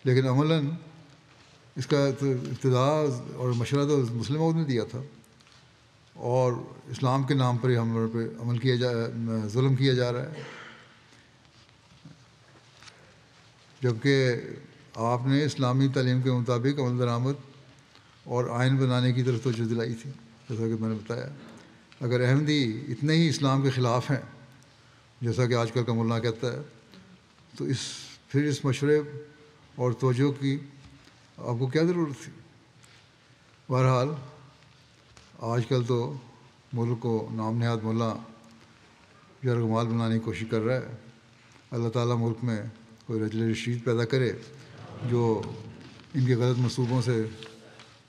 لیکن عملاً اس کا ابتدا اور مشورہ تو مسلم موعود نے دیا تھا، اور اسلام کے نام پر ہی ہم پہ ظلم کیا جا رہا ہے، جبکہ آپ نے اسلامی تعلیم کے مطابق عمل درآمد اور آئین بنانے کی طرف توجہ دلائی تھی۔ جیسا کہ میں نے بتایا، اگر احمدی اتنے ہی اسلام کے خلاف ہیں جیسا کہ آج کل کا مولانا کہتا ہے، تو پھر اس مشورے اور توجہ کی آپ کو کیا ضرورت تھی؟ بہرحال آج کل تو ملک کو نام نہاد ملا یرغمال بنانے کی کوشش کر رہا ہے. اللہ تعالیٰ ملک میں کوئی رجل رشید پیدا کرے جو ان کے غلط منصوبوں سے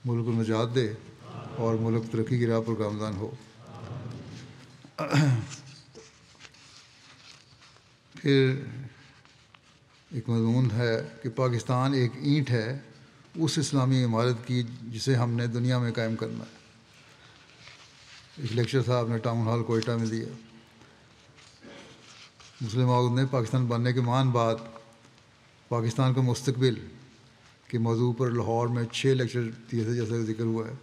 ملک کو نجات دے اور ملک ترقی کی راہ پر گامزن ہو. پھر ایک مضمون ہے کہ پاکستان ایک اینٹ ہے اس اسلامی عمارت کی جسے ہم نے دنیا میں قائم کرنا ہے. ایک لیکچر تھا آپ نے ٹاؤن ہال کوئٹہ میں دیا. مسلم عہد نے پاکستان بننے کے مان بعد پاکستان کا مستقبل کے موضوع پر لاہور میں 6 لیکچر دیے تھے جیسا ذکر ہوا ہے.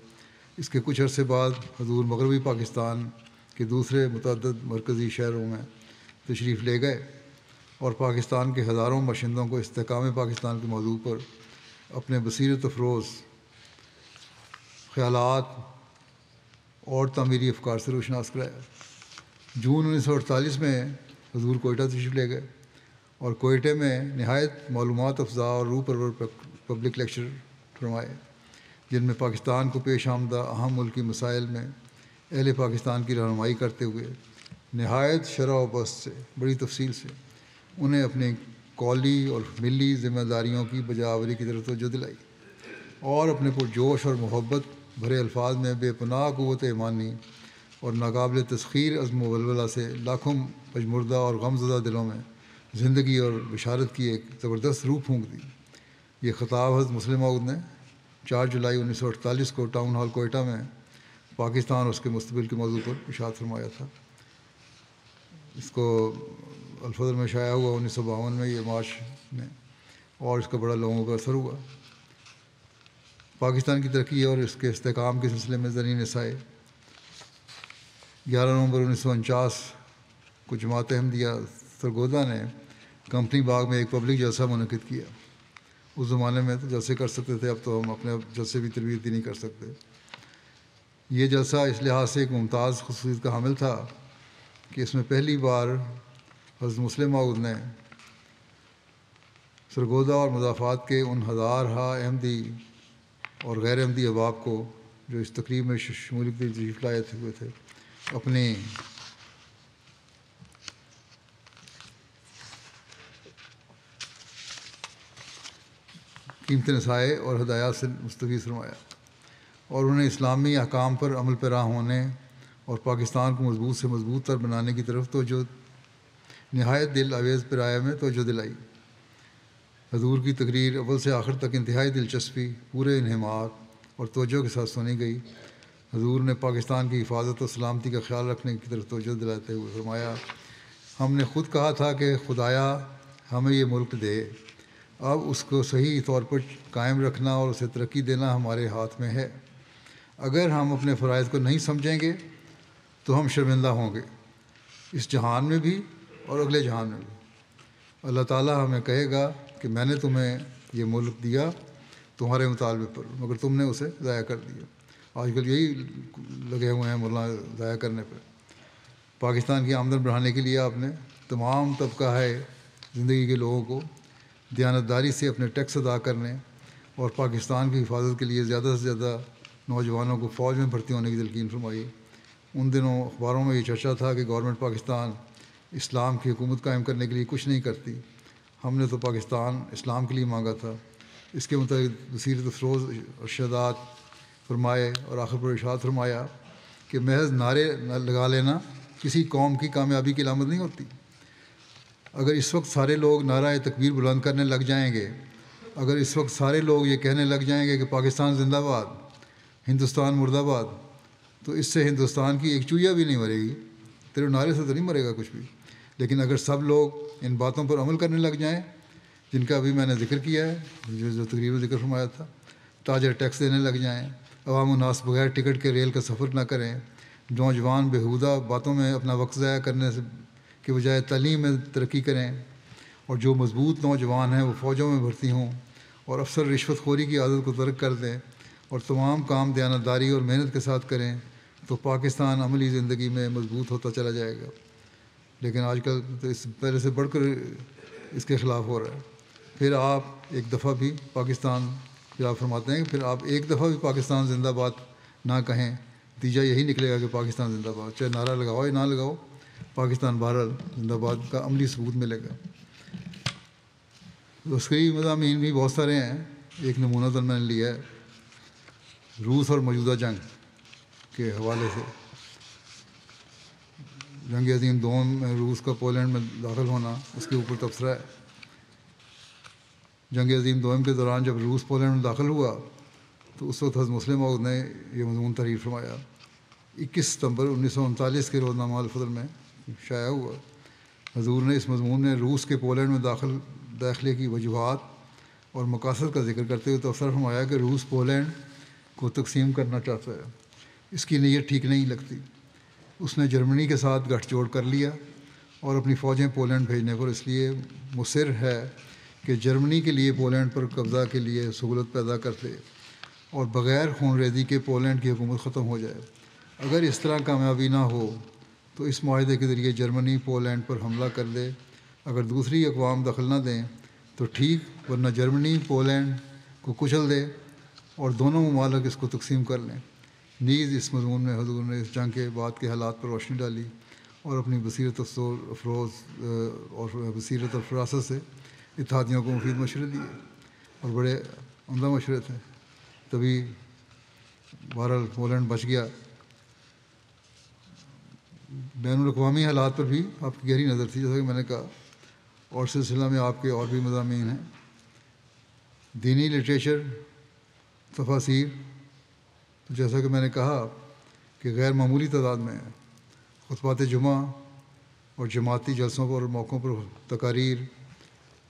اس کے کچھ عرصے بعد حضور مغربی پاکستان کے دوسرے متعدد مرکزی شہروں میں تشریف لے گئے اور پاکستان کے ہزاروں باشندوں کو استحکام پاکستان کے موضوع پر اپنے بصیرت افروز خیالات اور تعمیری افکار سے روشناس کرایا. جون 1948 میں حضور کوئٹہ تشریف لے گئے اور کوئٹہ میں نہایت معلومات افزا اور روح پرور پبلک لیکچر فرمائے جن میں پاکستان کو پیش آمدہ اہم ملکی مسائل میں اہل پاکستان کی رہنمائی کرتے ہوئے نہایت شرح و بسط سے بڑی تفصیل سے انہیں اپنی قولی اور ملی ذمہ داریوں کی بجاوری کی طرف توجہ دلائی اور اپنے پرجوش اور محبت بھرے الفاظ میں بے پناہ قوت ایمانی اور ناقابل تسخیر عزم و ولولہ سے لاکھوں پجمردہ اور غمزدہ دلوں میں زندگی اور بشارت کی ایک زبردست روح پھونک دی. یہ خطاب حضرت مسلم عہد نے 4 جولائی 1948 کو ٹاؤن ہال کوئٹہ میں پاکستان اور اس کے مستقبل کے موضوع پر ارشاد فرمایا تھا. اس کو الفضل میں شائع ہوا 1952 میں یہ مارچ میں اور اس کا بڑا لوگوں کا اثر ہوا. پاکستان کی ترقی اور اس کے استحکام کے سلسلے میں زرعی نسائے 11 نومبر 1949 کو جماعت احمدیہ سرگودا نے کمپنی باغ میں ایک پبلک جلسہ منعقد کیا. اس زمانے میں تو جلسے کر سکتے تھے, اب تو ہم اپنے جلسے بھی تربیت ہی نہیں کر سکتے. یہ جلسہ اس لحاظ سے ایک ممتاز خصوصیت کا حامل تھا کہ اس میں پہلی بار حضرت مسلم عہد نے سرگودا اور مضافات کے ان ہزارہا احمدی اور غیر احمدی احباب کو جو اس تقریب میں شمولیت کی تشریف لائے ہوئے تھے اپنی قیمتی نصائح اور ہدایات سے مستفید فرمایا اور انہیں اسلامی احکام پر عمل پیرا ہونے اور پاکستان کو مضبوط سے مضبوط تر بنانے کی طرف توجہ نہایت دل آویز پیرایا میں توجہ دلائی. حضور کی تقریر اول سے آخر تک انتہائی دلچسپی, پورے انہمار اور توجہ کے ساتھ سنی گئی. حضور نے پاکستان کی حفاظت و سلامتی کا خیال رکھنے کی طرف توجہ دلاتے ہوئے فرمایا, ہم نے خود کہا تھا کہ خدایا ہمیں یہ ملک دے, اب اس کو صحیح طور پر قائم رکھنا اور اسے ترقی دینا ہمارے ہاتھ میں ہے. اگر ہم اپنے فرائض کو نہیں سمجھیں گے تو ہم شرمندہ ہوں گے, اس جہان میں بھی اور اگلے جہان میں بھی. اللہ تعالیٰ ہمیں کہے گا کہ میں نے تمہیں یہ ملک دیا تمہارے مطالبے پر, مگر تم نے اسے ضائع کر دیا. آج کل یہی لگے ہوئے ہیں مولانا ضائع کرنے پہ. پاکستان کی آمدن بڑھانے کے لیے آپ نے تمام طبقہ ہے زندگی کے لوگوں کو دیانتداری سے اپنے ٹیکس ادا کرنے اور پاکستان کی حفاظت کے لیے زیادہ سے زیادہ نوجوانوں کو فوج میں بھرتی ہونے کی تلقین فرمائی. ان دنوں اخباروں میں یہ چرچا تھا کہ گورنمنٹ پاکستان اسلام کی حکومت قائم کرنے کے لیے کچھ نہیں کرتی. ہم نے تو پاکستان اسلام کے لیے مانگا تھا. اس کے مطابق بصیرت افروز ارشادات فرمائے اور آخر پر ارشاد فرمایا کہ محض نعرے لگا لینا کسی قوم کی کامیابی کی علامت نہیں ہوتی. اگر اس وقت سارے لوگ نعرہ تکبیر بلند کرنے لگ جائیں گے, اگر اس وقت سارے لوگ یہ کہنے لگ جائیں گے کہ پاکستان زندہ باد, ہندوستان مرد آباد, تو اس سے ہندوستان کی ایک چوہیا بھی نہیں مرے گی. تیرے نعرے سے تو نہیں مرے گا کچھ بھی. لیکن اگر سب لوگ ان باتوں پر عمل کرنے لگ جائیں جن کا ابھی میں نے ذکر کیا ہے, جو تقریباً ذکر فرمایا تھا, تاجر ٹیکس دینے لگ جائیں, عوام الناس بغیر ٹکٹ کے ریل کا سفر نہ کریں, نوجوان بےہودہ باتوں میں اپنا وقت ضائع کرنے سے کے بجائے تعلیم میں ترقی کریں, اور جو مضبوط نوجوان ہیں وہ فوجوں میں بھرتی ہوں اور افسر رشوت خوری کی عادت کو ترک کر دیں اور تمام کام دیانتداری اور محنت کے ساتھ کریں, تو پاکستان عملی زندگی میں مضبوط ہوتا چلا جائے گا. لیکن آج کل تو اس پہلے سے بڑھ کر اس کے خلاف ہو رہا ہے. پھر آپ ایک دفعہ بھی پاکستان، پھر آپ فرماتے ہیں کہ پھر آپ ایک دفعہ بھی پاکستان زندہ باد نہ کہیں، نتیجہ یہی نکلے گا کہ پاکستان زندہ باد، چاہے نعرہ لگاؤ یا نہ لگاؤ، پاکستان بہرحال زندہ باد کا عملی ثبوت ملے گا۔ عسکری مضامین بھی بہت سارے ہیں، ایک نمونہ تو میں نے لیا ہے روس اور موجودہ جنگ کے حوالے سے۔ جنگ عظیم دوم میں روس کا پولینڈ میں داخل ہونا، اس کے اوپر تبصرہ ہے۔ جنگ عظیم دوم کے دوران جب روس پولینڈ میں داخل ہوا تو اس وقت حضرت مسلم موعود نے یہ مضمون تحریر فرمایا، 21 ستمبر 1939 کے روزنامہ الفضل میں شائع ہوا۔ حضور نے اس مضمون میں روس کے پولینڈ میں داخلے کی وجوہات اور مقاصد کا ذکر کرتے ہوئے تبصرہ فرمایا کہ روس پولینڈ کو تقسیم کرنا چاہتا ہے، اس کی نیت ٹھیک نہیں لگتی۔ اس نے جرمنی کے ساتھ گٹھ جوڑ کر لیا اور اپنی فوجیں پولینڈ بھیجنے پر اس لیے مصر ہے کہ جرمنی کے لیے پولینڈ پر قبضہ کے لیے سہولت پیدا کر دے اور بغیر خون ریزی کے پولینڈ کی حکومت ختم ہو جائے۔ اگر اس طرح کامیابی نہ ہو تو اس معاہدے کے ذریعے جرمنی پولینڈ پر حملہ کر دے، اگر دوسری اقوام دخل نہ دیں تو ٹھیک، ورنہ جرمنی پولینڈ کو کچل دے اور دونوں ممالک اس کو تقسیم کر لیں۔ نیز اس مضمون میں حضور نے اس جنگ کے بعد کے حالات پر روشنی ڈالی اور اپنی بصیرت افروز اور بصیرت اور فراست سے اتحادیوں کو مفید مشورے دیے، اور بڑے عمدہ مشورے تھے، تبھی بہرحال پولینڈ بچ گیا۔ بین الاقوامی حالات پر بھی آپ کی گہری نظر تھی، جیسا کہ میں نے کہا، اور سلسلہ میں آپ کے اور بھی مضامین ہیں۔ دینی لٹریچر، تفاسیر، تو جیسا کہ میں نے کہا کہ غیر معمولی تعداد میں ہے۔ خطبات جمعہ اور جماعتی جلسوں پر اور موقعوں پر تقاریر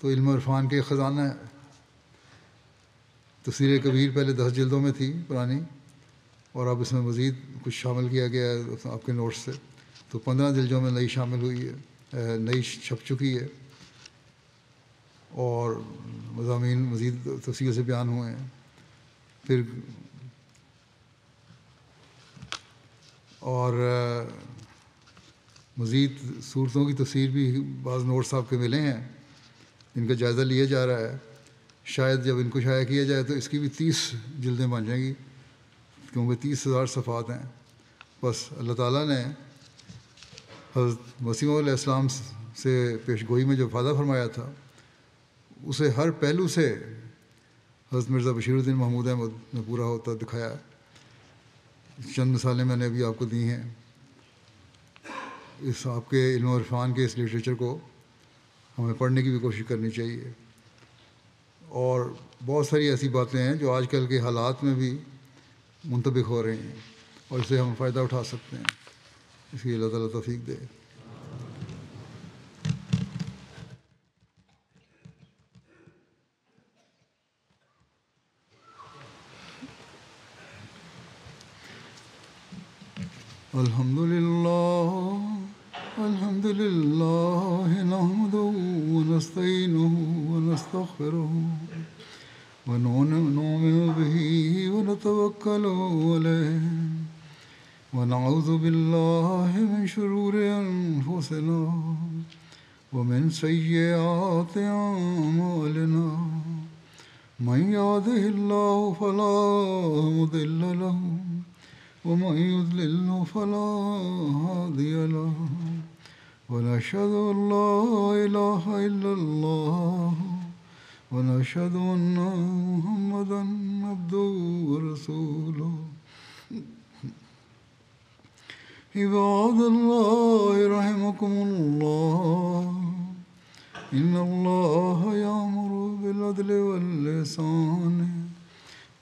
تو علم و عرفان کے خزانہ ہے۔ تفسیر کبیر پہلے 10 جلدوں میں تھی پرانی، اور اب اس میں مزید کچھ شامل کیا گیا ہے آپ کے نوٹس سے، تو 15 جلدوں میں نئی شامل ہوئی ہے، نئی چھپ چکی ہے، اور مضامین مزید تفصیل سے بیان ہوئے ہیں۔ پھر اور مزید صورتوں کی تفسیر بھی بعض نوٹس آپ کے ملے ہیں جن کا جائزہ لیا جا رہا ہے۔ شاید جب ان کو شائع کیا جائے تو اس کی بھی 30 جلدیں بن جائیں گی، کیونکہ 30,000 صفحات ہیں۔ بس اللہ تعالیٰ نے حضرت مسیح علیہ السلام سے پیش گوئی میں جو وعدہ فرمایا تھا، اسے ہر پہلو سے حضرت مرزا بشیر الدین محمود احمد نے پورا ہوتا دکھایا ہے۔ چند مثالیں میں نے ابھی آپ کو دی ہیں۔ اس آپ کے علم و عرفان کے اس لٹریچر کو ہمیں پڑھنے کی بھی کوشش کرنی چاہیے، اور بہت ساری ایسی باتیں ہیں جو آج کل کے حالات میں بھی منطبق ہو رہی ہیں اور اس سے ہم فائدہ اٹھا سکتے ہیں۔ اس لیے اللہ تعالیٰ توفیق دے۔ الحمد للہ نحمده ونستعینه ونستغفره ونؤمن به ونتوکل علیہ ونعوذ باللہ من شرور انفسنا ومن سیئات اعمالنا من يهده الله فلا مضل له ومن يضلل فلا هادي له ونشهد أن لا إله إلا الله ونشهد أن محمدا عبده ورسوله عباد الله رحمكم الله إن الله يأمر بالعدل والإحسان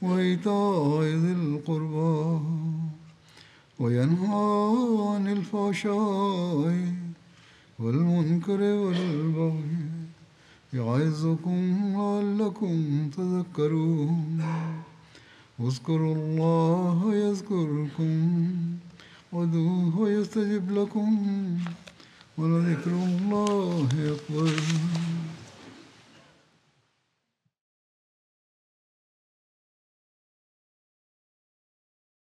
وإيتاء ذي القربى وينهى عن الفحشاء والمنكر والبغي يعظكم لعلكم تذكرون اذكروا الله يذكركم وادعوه يستجب لكم ولذكر الله أكبر